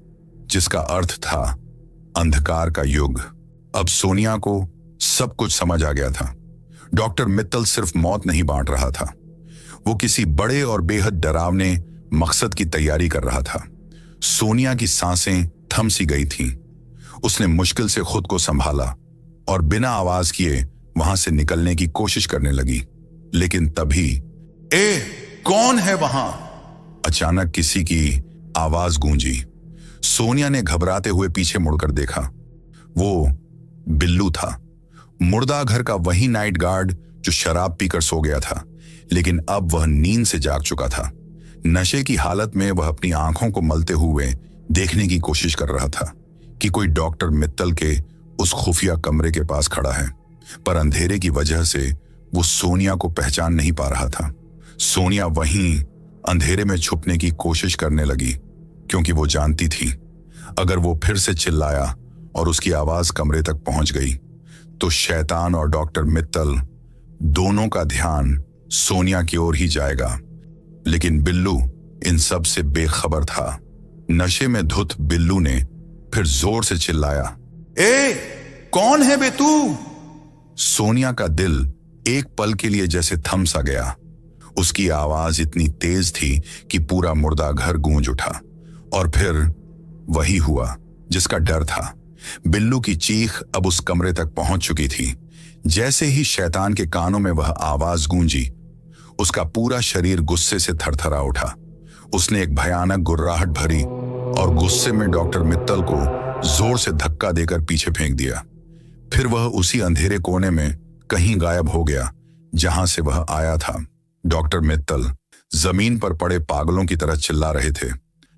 जिसका अर्थ था अंधकार का युग। अब सोनिया को सब कुछ समझ आ गया था। डॉक्टर मित्तल सिर्फ मौत नहीं बांट रहा था, वो किसी बड़े और बेहद डरावने मकसद की तैयारी कर रहा था। सोनिया की सांसें थम सी गई थीं। उसने मुश्किल से खुद को संभाला और बिना आवाज किए वहां से निकलने की कोशिश करने लगी। लेकिन तभी, ए, कौन है वहां? अचानक किसी की आवाज गूंजी। सोनिया ने घबराते हुए पीछे मुड़कर देखा। वो बिल्लू था, मुर्दा घर का वही नाइट गार्ड जो शराब पीकर सो गया था, लेकिन अब वह नींद से जाग चुका था। नशे की हालत में वह अपनी आंखों को मलते हुए देखने की कोशिश कर रहा था कि कोई डॉक्टर मित्तल के उस खुफिया कमरे के पास खड़ा है, पर अंधेरे की वजह से वो सोनिया को पहचान नहीं पा रहा था। सोनिया वहीं अंधेरे में छुपने की कोशिश करने लगी, क्योंकि वो जानती थी अगर वो फिर से चिल्लाया और उसकी आवाज कमरे तक पहुंच गई तो शैतान और डॉक्टर मित्तल दोनों का ध्यान सोनिया की ओर ही जाएगा। लेकिन बिल्लू इन सब से बेखबर था। नशे में धुत बिल्लू ने फिर जोर से चिल्लाया, ए, कौन है बे तू? सोनिया का दिल एक पल के लिए जैसे थम सा गया। उसकी आवाज इतनी तेज थी कि पूरा मुर्दा घर गूंज उठा। और फिर वही हुआ जिसका डर था। बिल्लू की चीख अब उस कमरे तक पहुंच चुकी थी। जैसे ही शैतान के कानों में वह आवाज गूंजी, उसका पूरा शरीर गुस्से से थरथरा उठा। उसने एक भयानक गुर्राहट भरी और गुस्से में डॉक्टर मित्तल को जोर से धक्का देकर पीछे फेंक दिया। फिर वह उसी अंधेरे कोने में कहीं गायब हो गया जहां से वह आया था। डॉक्टर मित्तल जमीन पर पड़े पागलों की तरह चिल्ला रहे थे,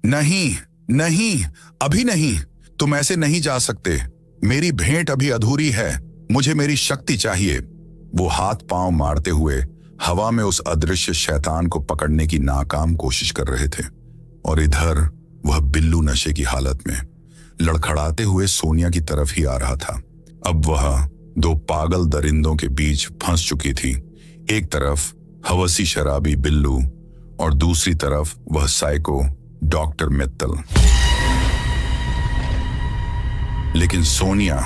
नहीं नहीं, अभी नहीं, तुम ऐसे नहीं जा सकते, मेरी भेंट अभी अधूरी है, मुझे मेरी शक्ति चाहिए। वो हाथ पांव मारते हुए हवा में उस अदृश्य शैतान को पकड़ने की नाकाम कोशिश कर रहे थे। और इधर वह बिल्लू नशे की हालत में लड़खड़ाते हुए सोनिया की तरफ ही आ रहा था। अब वह दो पागल दरिंदों के बीच फंस चुकी थी। एक तरफ हवसी शराबी बिल्लू और दूसरी तरफ वह साइको डॉक्टर मित्तल। लेकिन सोनिया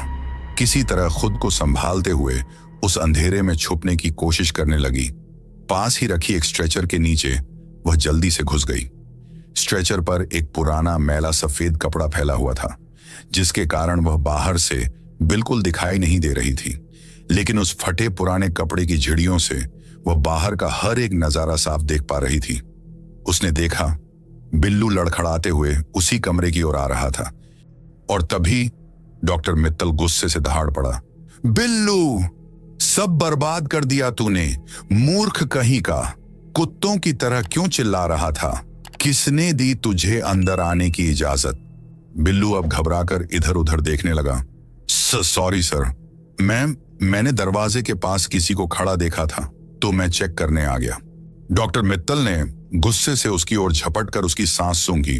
किसी तरह खुद को संभालते हुए उस अंधेरे में छुपने की कोशिश करने लगी। पास ही रखी एक स्ट्रेचर के नीचे वह जल्दी से घुस गई। स्ट्रेचर पर एक पुराना मैला सफेद कपड़ा फैला हुआ था, जिसके कारण वह बाहर से बिल्कुल दिखाई नहीं दे रही थी। लेकिन उस फटे पुराने कपड़े की झिड़ियों से वह बाहर का हर एक नजारा साफ देख पा रही थी। उसने देखा बिल्लू लड़खड़ाते हुए उसी कमरे की ओर आ रहा था। और तभी डॉक्टर मित्तल गुस्से से दहाड़ पड़ा, बिल्लू, सब बर्बाद कर दिया तूने, मूर्ख कहीं का, कुत्तों की तरह क्यों चिल्ला रहा था? किसने दी तुझे अंदर आने की इजाजत? बिल्लू अब घबराकर इधर उधर देखने लगा। सॉरी सर, मैंने दरवाजे के पास किसी को खड़ा देखा था तो मैं चेक करने आ गया। डॉक्टर मित्तल ने गुस्से से उसकी ओर झपट कर उसकी सांस सूंघी।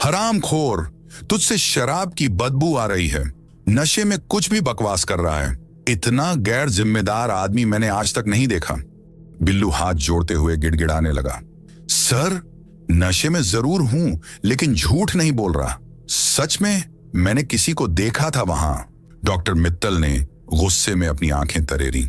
हरामखोर, तुझसे शराब की बदबू आ रही है, नशे में कुछ भी बकवास कर रहा है। इतना गैर जिम्मेदार आदमी मैंने आज तक नहीं देखा। बिल्लू हाथ जोड़ते हुए गिड़गिड़ाने लगा, सर, नशे में जरूर हूं, लेकिन झूठ नहीं बोल रहा। सच में मैंने किसी को देखा था वहां। डॉक्टर मित्तल ने गुस्से में अपनी आंखें तरेरी।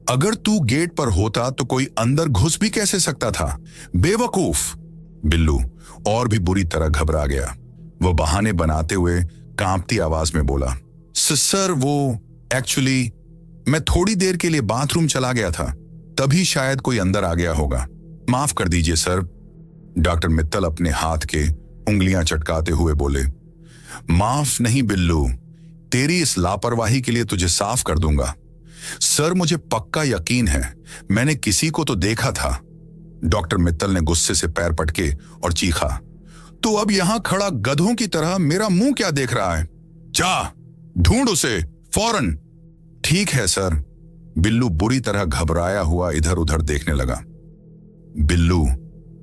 अगर तू गेट पर होता तो कोई अंदर घुस भी कैसे सकता था, बेवकूफ। बिल्लू और भी बुरी तरह घबरा गया। वह बहाने बनाते हुए कांपती आवाज में बोला, सर, वो एक्चुअली मैं थोड़ी देर के लिए बाथरूम चला गया था, तभी शायद कोई अंदर आ गया होगा, माफ कर दीजिए सर। डॉक्टर मित्तल अपने हाथ के उंगलियां चटकाते हुए बोले, माफ नहीं बिल्लू, तेरी इस लापरवाही के लिए तुझे साफ कर दूंगा। सर, मुझे पक्का यकीन है, मैंने किसी को तो देखा था। डॉक्टर मित्तल ने गुस्से से पैर पटके और चीखा, तो अब यहां खड़ा गधों की तरह मेरा मुंह क्या देख रहा है? जा ढूंढ उसे फौरन। ठीक है सर। बिल्लू बुरी तरह घबराया हुआ इधर उधर देखने लगा। बिल्लू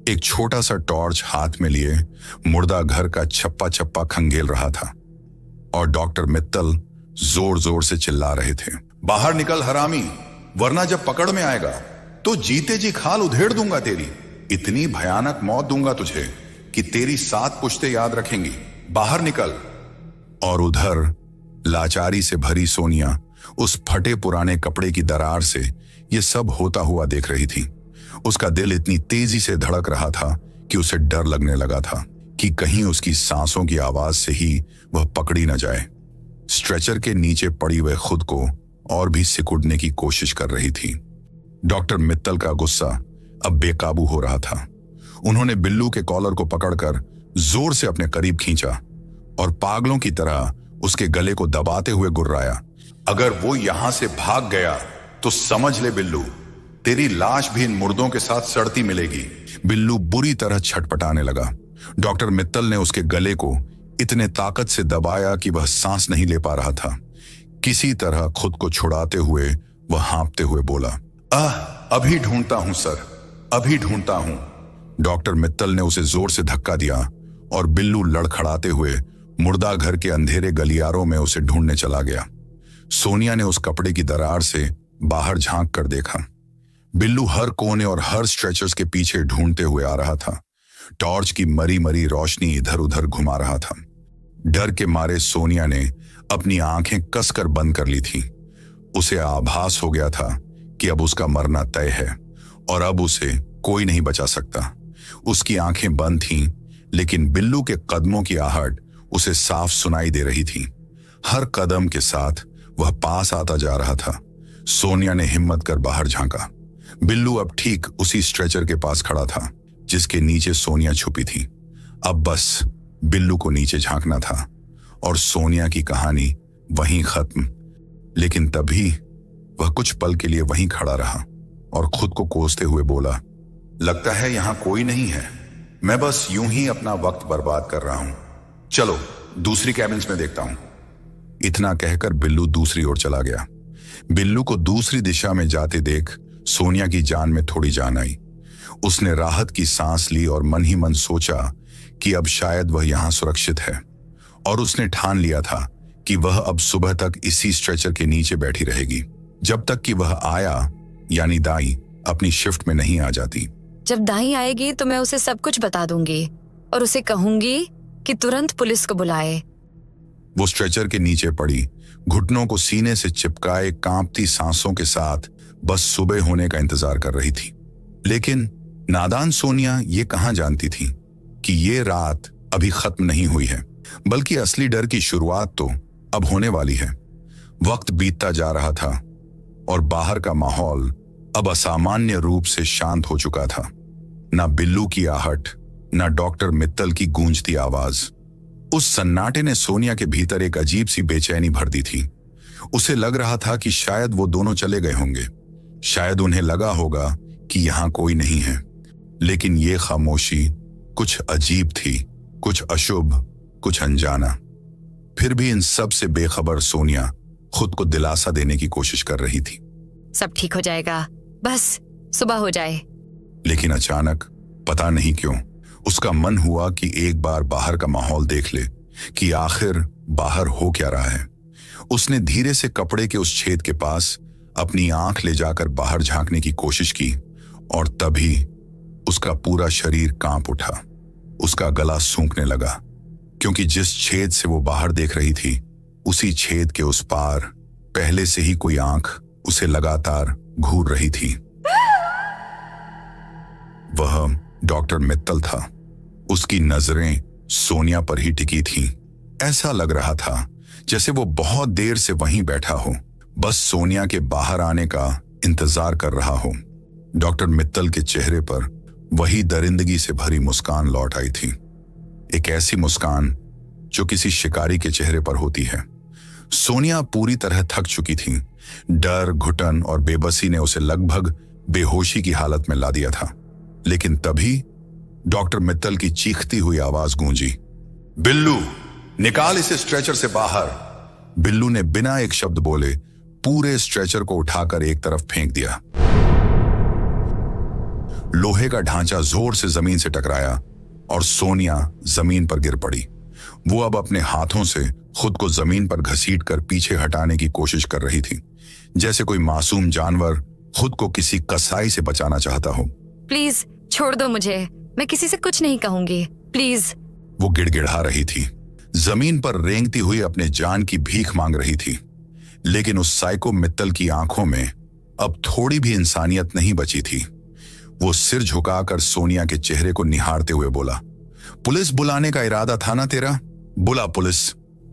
एक छोटा सा टॉर्च हाथ में लिए मुर्दा घर का छप्पा छप्पा खंगेल रहा था और डॉक्टर मित्तल जोर जोर से चिल्ला रहे थे, बाहर निकल हरामी, वरना जब पकड़ में आएगा तो जीते जी खाल उधेड़ दूंगा तेरी। इतनी भयानक मौत दूंगा तुझे कि तेरी 7 पुश्तें याद रखेंगी। बाहर निकल। और उधर लाचारी से भरी सोनिया उस फटे पुराने कपड़े की दरार से ये सब होता हुआ देख रही थी। उसका दिल इतनी तेजी से धड़क रहा था कि उसे डर लगने लगा था कि कहीं उसकी सांसों की आवाज से ही वह पकड़ी न जाए। स्ट्रेचर के नीचे पड़ी वह खुद को और भी सिकुड़ने की कोशिश कर रही थी। डॉक्टर मित्तल का गुस्सा अब बेकाबू हो रहा था। उन्होंने बिल्लू के कॉलर को पकड़कर जोर से अपने करीब खींचा और पागलों की तरह उसके गले को दबाते हुए गुर्राया, अगर वो यहां से भाग गया तो समझ ले बिल्लू, तेरी लाश भी इन मुर्दों के साथ सड़ती मिलेगी। बिल्लू बुरी तरह छटपटाने लगा। डॉक्टर मित्तल ने उसके गले को इतने ताकत से दबाया कि वह सांस नहीं ले पा रहा था। किसी तरह खुद को छुड़ाते हुए वह हाँफते हुए बोला, अभी ढूंढता हूं सर, अभी ढूंढता हूं। डॉक्टर मित्तल ने उसे जोर से धक्का दिया और बिल्लू लड़खड़ाते हुए मुर्दा घर के अंधेरे गलियारों में उसे ढूंढने चला गया। सोनिया ने उस कपड़े की दरार से बाहर झांक कर देखा। बिल्लू हर कोने और हर स्ट्रेचर्स के पीछे ढूंढते हुए आ रहा था। टॉर्च की मरी मरी रोशनी इधर उधर घुमा रहा था। डर के मारे सोनिया ने अपनी आंखें कसकर बंद कर ली थी। उसे आभास हो गया था कि अब उसका मरना तय है और अब उसे कोई नहीं बचा सकता। उसकी आंखें बंद थीं, लेकिन बिल्लू के कदमों की आहट उसे साफ सुनाई दे रही थी। हर कदम के साथ वह पास आता जा रहा था। सोनिया ने हिम्मत कर बाहर झांका। बिल्लू अब ठीक उसी स्ट्रेचर के पास खड़ा था जिसके नीचे सोनिया छुपी थी। अब बस बिल्लू को नीचे झांकना था और सोनिया की कहानी वहीं खत्म। लेकिन तभी वह कुछ पल के लिए वहीं खड़ा रहा और खुद को कोसते हुए बोला, लगता है यहां कोई नहीं है। मैं बस यूं ही अपना वक्त बर्बाद कर रहा हूं। चलो दूसरी कैबिन्स में देखता हूं। इतना कहकर बिल्लू दूसरी ओर चला गया। बिल्लू को दूसरी दिशा में जाते देख सोनिया की जान में थोड़ी जान आई। उसने राहत की सांस ली और मन ही मन सोचा कि अब शायद वह यहां सुरक्षित है। और उसने ठान लिया था कि वह अब सुबह तक इसी स्ट्रेचर के नीचे बैठी रहेगी जब तक कि वह आया यानी दाई अपनी शिफ्ट में नहीं आ जाती। जब दाई आएगी तो मैं उसे सब कुछ बता दूंगी और उसे कहूंगी कि तुरंत पुलिस को बुलाए। वो स्ट्रेचर के नीचे पड़ी, घुटनों को सीने से चिपकाए कांपती सांसों के साथ बस सुबह होने का इंतजार कर रही थी। लेकिन नादान सोनिया ये कहां जानती थी कि ये रात अभी खत्म नहीं हुई है, बल्कि असली डर की शुरुआत तो अब होने वाली है। वक्त बीतता जा रहा था और बाहर का माहौल अब असामान्य रूप से शांत हो चुका था। ना बिल्लू की आहट, ना डॉक्टर मित्तल की गूंजती आवाज। उस सन्नाटे ने सोनिया के भीतर एक अजीब सी बेचैनी भर दी थी। उसे लग रहा था कि शायद वो दोनों चले गए होंगे। शायद उन्हें लगा होगा कि यहां कोई नहीं है। लेकिन ये खामोशी कुछ अजीब थी, कुछ अशुभ, कुछ अनजाना। फिर भी इन सब से बेखबर सोनिया खुद को दिलासा देने की कोशिश कर रही थी। सब ठीक हो जाएगा, बस सुबह हो जाए। लेकिन अचानक पता नहीं क्यों उसका मन हुआ कि एक बार बाहर का माहौल देख ले कि आखिर बाहर हो क्या रहा है। उसने धीरे से कपड़े के उस छेद के पास अपनी आंख ले जाकर बाहर झांकने की कोशिश की और तभी उसका पूरा शरीर कांप उठा। उसका गला सूंखने लगा क्योंकि जिस छेद से वो बाहर देख रही थी उसी छेद के उस पार पहले से ही कोई आंख उसे लगातार घूर रही थी। वह डॉक्टर मित्तल था। उसकी नजरें सोनिया पर ही टिकी थीं। ऐसा लग रहा था जैसे वो बहुत देर से वहीं बैठा हो, बस सोनिया के बाहर आने का इंतजार कर रहा हो। डॉक्टर मित्तल के चेहरे पर वही दरिंदगी से भरी मुस्कान लौट आई थी। एक ऐसी मुस्कान जो किसी शिकारी के चेहरे पर होती है। सोनिया पूरी तरह थक चुकी थी। डर, घुटन और बेबसी ने उसे लगभग बेहोशी की हालत में ला दिया था। लेकिन तभी डॉक्टर मित्तल की चीखती हुई आवाज गूंजी, बिल्लू निकाल इसे स्ट्रेचर से बाहर। बिल्लू ने बिना एक शब्द बोले पूरे स्ट्रेचर को उठाकर एक तरफ फेंक दिया। लोहे का ढांचा जोर से जमीन से टकराया और सोनिया जमीन पर गिर पड़ी। वो अब अपने हाथों से खुद को जमीन पर घसीटकर पीछे हटाने की कोशिश कर रही थी, जैसे कोई मासूम जानवर खुद को किसी कसाई से बचाना चाहता हो। प्लीज छोड़ दो मुझे, मैं किसी से कुछ नहीं कहूंगी, प्लीज। वो गिड़गिड़ा रही थी, जमीन पर रेंगती हुई अपने जान की भीख मांग रही थी। लेकिन उस साइको मित्तल की आंखों में अब थोड़ी भी इंसानियत नहीं बची थी। वो सिर झुकाकर सोनिया के चेहरे को निहारते हुए बोला, पुलिस बुलाने का इरादा था ना तेरा? बुला पुलिस।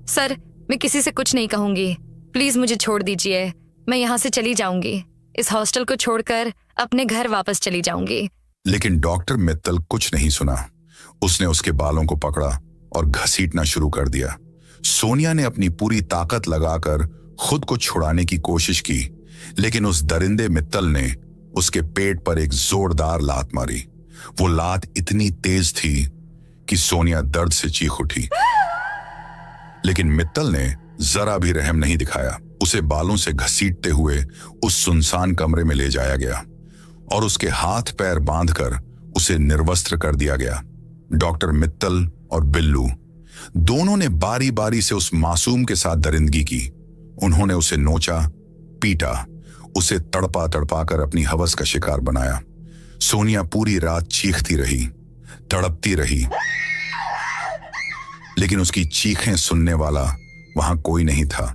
सर, मैं किसी से कुछ नहीं कहूंगी, प्लीज मुझे छोड़ दीजिए। मैं यहाँ से चली जाऊंगी, इस हॉस्टल को छोड़कर अपने घर वापस चली जाऊंगी। लेकिन डॉक्टर मित्तल कुछ नहीं सुना। उसने उसके बालों को पकड़ा और घसीटना शुरू कर दिया। सोनिया ने अपनी पूरी ताकत लगाकर खुद को छुड़ाने की कोशिश की, लेकिन उस दरिंदे मित्तल ने उसके पेट पर एक जोरदार लात मारी। वो लात इतनी तेज थी कि सोनिया दर्द से चीख उठी। लेकिन मित्तल ने जरा भी रहम नहीं दिखाया। उसे बालों से घसीटते हुए उस सुनसान कमरे में ले जाया गया और उसके हाथ पैर बांधकर उसे निर्वस्त्र कर दिया गया। डॉक्टर मित्तल और बिल्लू दोनों ने बारी बारी से उस मासूम के साथ दरिंदगी की। उन्होंने उसे नोचा, पीटा, उसे तड़पा तड़पा कर अपनी हवस का शिकार बनाया। सोनिया पूरी रात चीखती रही, तड़पती रही, लेकिन उसकी चीखें सुनने वाला वहां कोई नहीं था।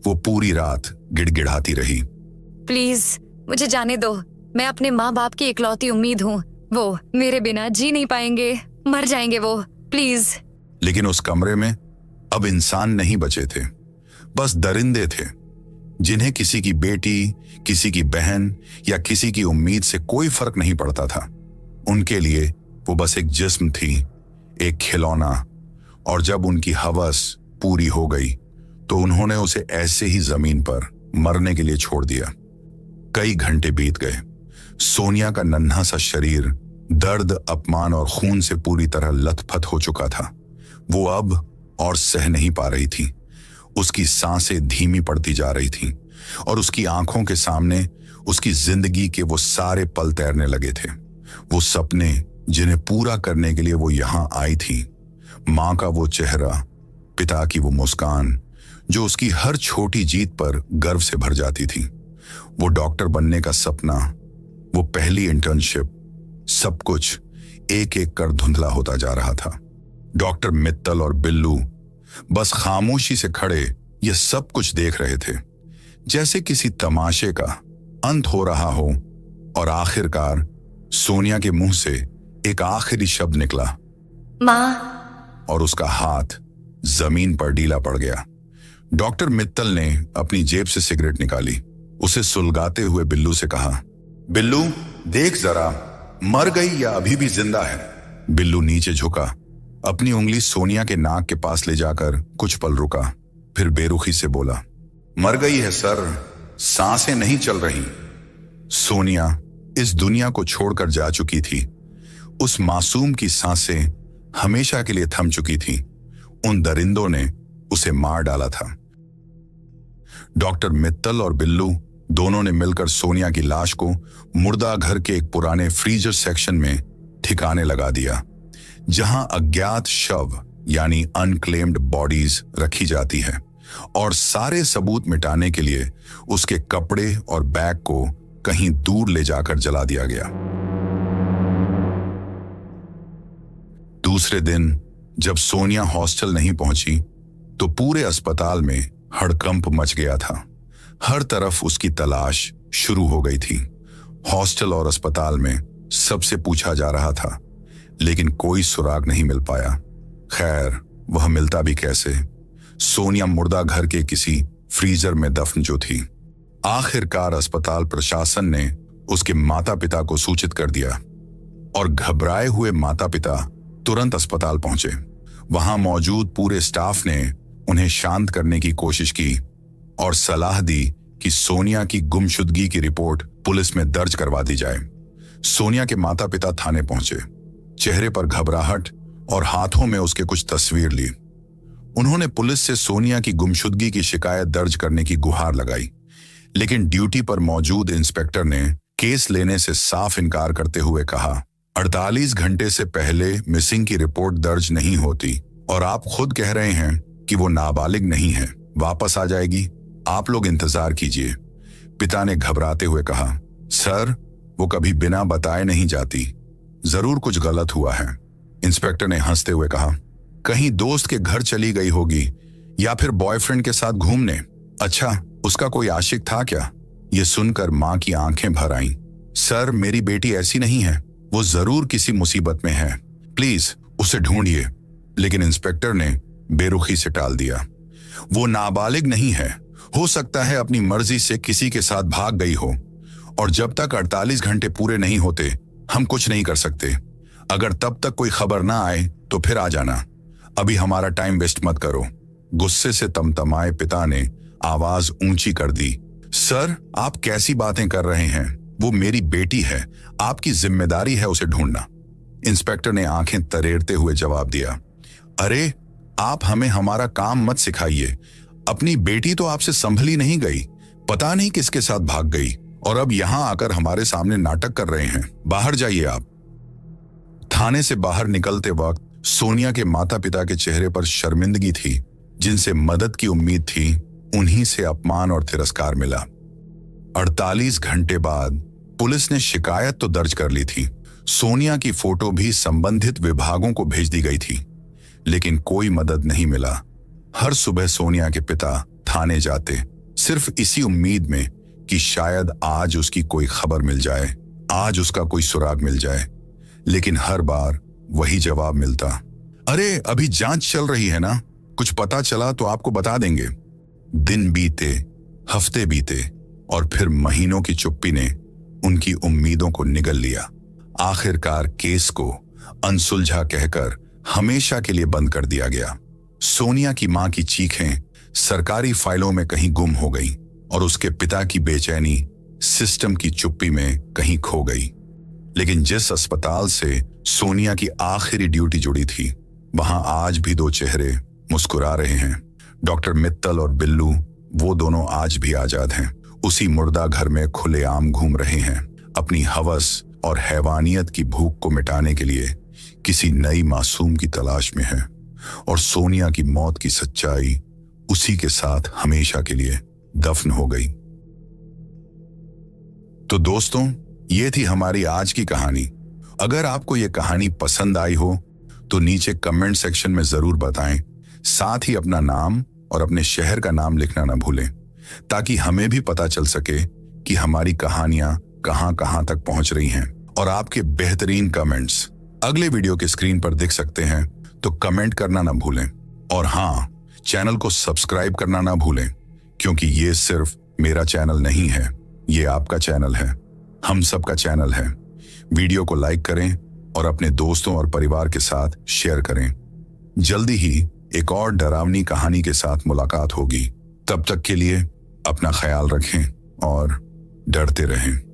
वो पूरी रात गिड़गिड़ाती रही। प्लीज मुझे जाने दो, मैं अपने माँ बाप की इकलौती उम्मीद हूँ। वो मेरे बिना जी नहीं पाएंगे, मर जाएंगे वो, प्लीज। लेकिन उस कमरे में अब इंसान नहीं बचे थे, बस दरिंदे थे, जिन्हें किसी की बेटी, किसी की बहन या किसी की उम्मीद से कोई फर्क नहीं पड़ता था। उनके लिए वो बस एक जिस्म थी, एक खिलौना। और जब उनकी हवस पूरी हो गई तो उन्होंने उसे ऐसे ही जमीन पर मरने के लिए छोड़ दिया। कई घंटे बीत गए। सोनिया का नन्हा सा शरीर दर्द, अपमान और खून से पूरी तरह लथपथ हो चुका था। वो अब और सह नहीं पा रही थी। उसकी सांसें धीमी पड़ती जा रही थीं और उसकी आंखों के सामने उसकी जिंदगी के वो सारे पल तैरने लगे थे। वो सपने जिन्हें पूरा करने के लिए वो यहां आई थी। मां का वो चेहरा, पिता की वो मुस्कान जो उसकी हर छोटी जीत पर गर्व से भर जाती थी। वो डॉक्टर बनने का सपना, वो पहली इंटर्नशिप, सब कुछ एक एक कर धुंधला होता जा रहा था। डॉक्टर मित्तल और बिल्लू बस खामोशी से खड़े ये सब कुछ देख रहे थे, जैसे किसी तमाशे का अंत हो रहा हो। और आखिरकार सोनिया के मुंह से एक आखिरी शब्द निकला, माँ। और उसका हाथ जमीन पर ढीला पड़ गया। डॉक्टर मित्तल ने अपनी जेब से सिगरेट निकाली। उसे सुलगाते हुए बिल्लू से कहा, बिल्लू देख जरा, मर गई या अभी भी जिंदा है। बिल्लू नीचे झुका, अपनी उंगली सोनिया के नाक के पास ले जाकर कुछ पल रुका, फिर बेरुखी से बोला, मर गई है सर, सांसें नहीं चल रही। सोनिया इस दुनिया को छोड़कर जा चुकी थी। उस मासूम की सांसें हमेशा के लिए थम चुकी थी। उन दरिंदों ने उसे मार डाला था। डॉक्टर मित्तल और बिल्लू दोनों ने मिलकर सोनिया की लाश को मुर्दा घर के एक पुराने फ्रीजर सेक्शन में ठिकाने लगा दिया, जहां अज्ञात शव यानी अनक्लेम्ड बॉडीज रखी जाती है, और सारे सबूत मिटाने के लिए उसके कपड़े और बैग को कहीं दूर ले जाकर जला दिया गया। दूसरे दिन जब सोनिया हॉस्टल नहीं पहुंची तो पूरे अस्पताल में हड़कंप मच गया था। हर तरफ उसकी तलाश शुरू हो गई थी। हॉस्टल और अस्पताल में सबसे पूछा जा रहा था, लेकिन कोई सुराग नहीं मिल पाया। खैर, वह मिलता भी कैसे? सोनिया मुर्दा घर के किसी फ्रीजर में दफन जो थी। आखिरकार अस्पताल प्रशासन ने उसके माता पिता को सूचित कर दिया और घबराए हुए माता पिता तुरंत अस्पताल पहुंचे। वहां मौजूद पूरे स्टाफ ने उन्हें शांत करने की कोशिश की और सलाह दी कि सोनिया की गुमशुदगी की रिपोर्ट पुलिस में दर्ज करवा दी जाए। सोनिया के माता पिता थाने पहुंचे। चेहरे पर घबराहट और हाथों में उसके कुछ तस्वीर ली। उन्होंने पुलिस से सोनिया की गुमशुदगी की शिकायत दर्ज करने की गुहार लगाई, लेकिन ड्यूटी पर मौजूद इंस्पेक्टर ने केस लेने से साफ इनकार करते हुए कहा, 48 घंटे से पहले मिसिंग की रिपोर्ट दर्ज नहीं होती और आप खुद कह रहे हैं कि वो नाबालिग नहीं है, वापस आ जाएगी, आप लोग इंतजार कीजिए। पिता ने घबराते हुए कहा, सर वो कभी बिना बताए नहीं जाती, जरूर कुछ गलत हुआ है। इंस्पेक्टर ने हंसते हुए कहा, कहीं दोस्त के घर चली गई होगी या फिर बॉयफ्रेंड के साथ घूमने। अच्छा, उसका कोई आशिक था क्या? ये सुनकर मां की आंखें भर आईं। सर मेरी बेटी ऐसी नहीं है, वो जरूर किसी मुसीबत में है, प्लीज उसे ढूंढिए। लेकिन इंस्पेक्टर ने बेरुखी से टाल दिया। वो नाबालिग नहीं है, हो सकता है अपनी मर्जी से किसी के साथ भाग गई हो, और जब तक 48 घंटे पूरे नहीं होते हम कुछ नहीं कर सकते। अगर तब तक कोई खबर ना आए तो फिर आ जाना, अभी हमारा टाइम वेस्ट मत करो। गुस्से से तमतमाए पिता ने आवाज ऊंची कर दी, सर आप कैसी बातें कर रहे हैं? वो मेरी बेटी है, आपकी जिम्मेदारी है उसे ढूंढना। इंस्पेक्टर ने आंखें तरेरते हुए जवाब दिया, अरे आप हमें हमारा काम मत सिखाइए। अपनी बेटी तो आपसे संभली नहीं गई, पता नहीं किसके साथ भाग गई, और अब यहां आकर हमारे सामने नाटक कर रहे हैं। बाहर जाइए आप। थाने से बाहर निकलते वक्त सोनिया के माता पिता के चेहरे पर शर्मिंदगी थी। जिनसे मदद की उम्मीद थी, उन्हीं से अपमान और तिरस्कार मिला। 48 घंटे बाद पुलिस ने शिकायत तो दर्ज कर ली थी। सोनिया की फोटो भी संबंधित विभागों को भेज दी गई थी, लेकिन कोई मदद नहीं मिला। हर सुबह सोनिया के पिता थाने जाते, सिर्फ इसी उम्मीद में कि शायद आज उसकी कोई खबर मिल जाए, आज उसका कोई सुराग मिल जाए। लेकिन हर बार वही जवाब मिलता, अरे अभी जांच चल रही है ना, कुछ पता चला तो आपको बता देंगे। दिन बीते, हफ्ते बीते और फिर महीनों की चुप्पी ने उनकी उम्मीदों को निगल लिया। आखिरकार केस को अनसुलझा कहकर हमेशा के लिए बंद कर दिया गया। सोनिया की मां की चीखें सरकारी फाइलों में कहीं गुम हो गई और उसके पिता की बेचैनी सिस्टम की चुप्पी में कहीं खो गई। लेकिन जिस अस्पताल से सोनिया की आखिरी ड्यूटी जुड़ी थी, वहां आज भी दो चेहरे मुस्कुरा रहे हैं। डॉक्टर मित्तल और बिल्लू, वो दोनों आज भी आजाद हैं। उसी मुर्दा घर में खुलेआम घूम रहे हैं, अपनी हवस और हैवानियत की भूख को मिटाने के लिए किसी नई मासूम की तलाश में है। और सोनिया की मौत की सच्चाई उसी के साथ हमेशा के लिए दफन हो गई। तो दोस्तों, ये थी हमारी आज की कहानी। अगर आपको ये कहानी पसंद आई हो तो नीचे कमेंट सेक्शन में जरूर बताएं। साथ ही अपना नाम और अपने शहर का नाम लिखना ना भूलें, ताकि हमें भी पता चल सके कि हमारी कहानियां कहां कहां तक पहुंच रही हैं। और आपके बेहतरीन कमेंट्स अगले वीडियो के स्क्रीन पर दिख सकते हैं, तो कमेंट करना ना भूलें। और हाँ, चैनल को सब्सक्राइब करना ना भूलें, क्योंकि ये सिर्फ मेरा चैनल नहीं है, ये आपका चैनल है, हम सबका चैनल है। वीडियो को लाइक करें और अपने दोस्तों और परिवार के साथ शेयर करें। जल्दी ही एक और डरावनी कहानी के साथ मुलाकात होगी। तब तक के लिए अपना ख्याल रखें और डरते रहें।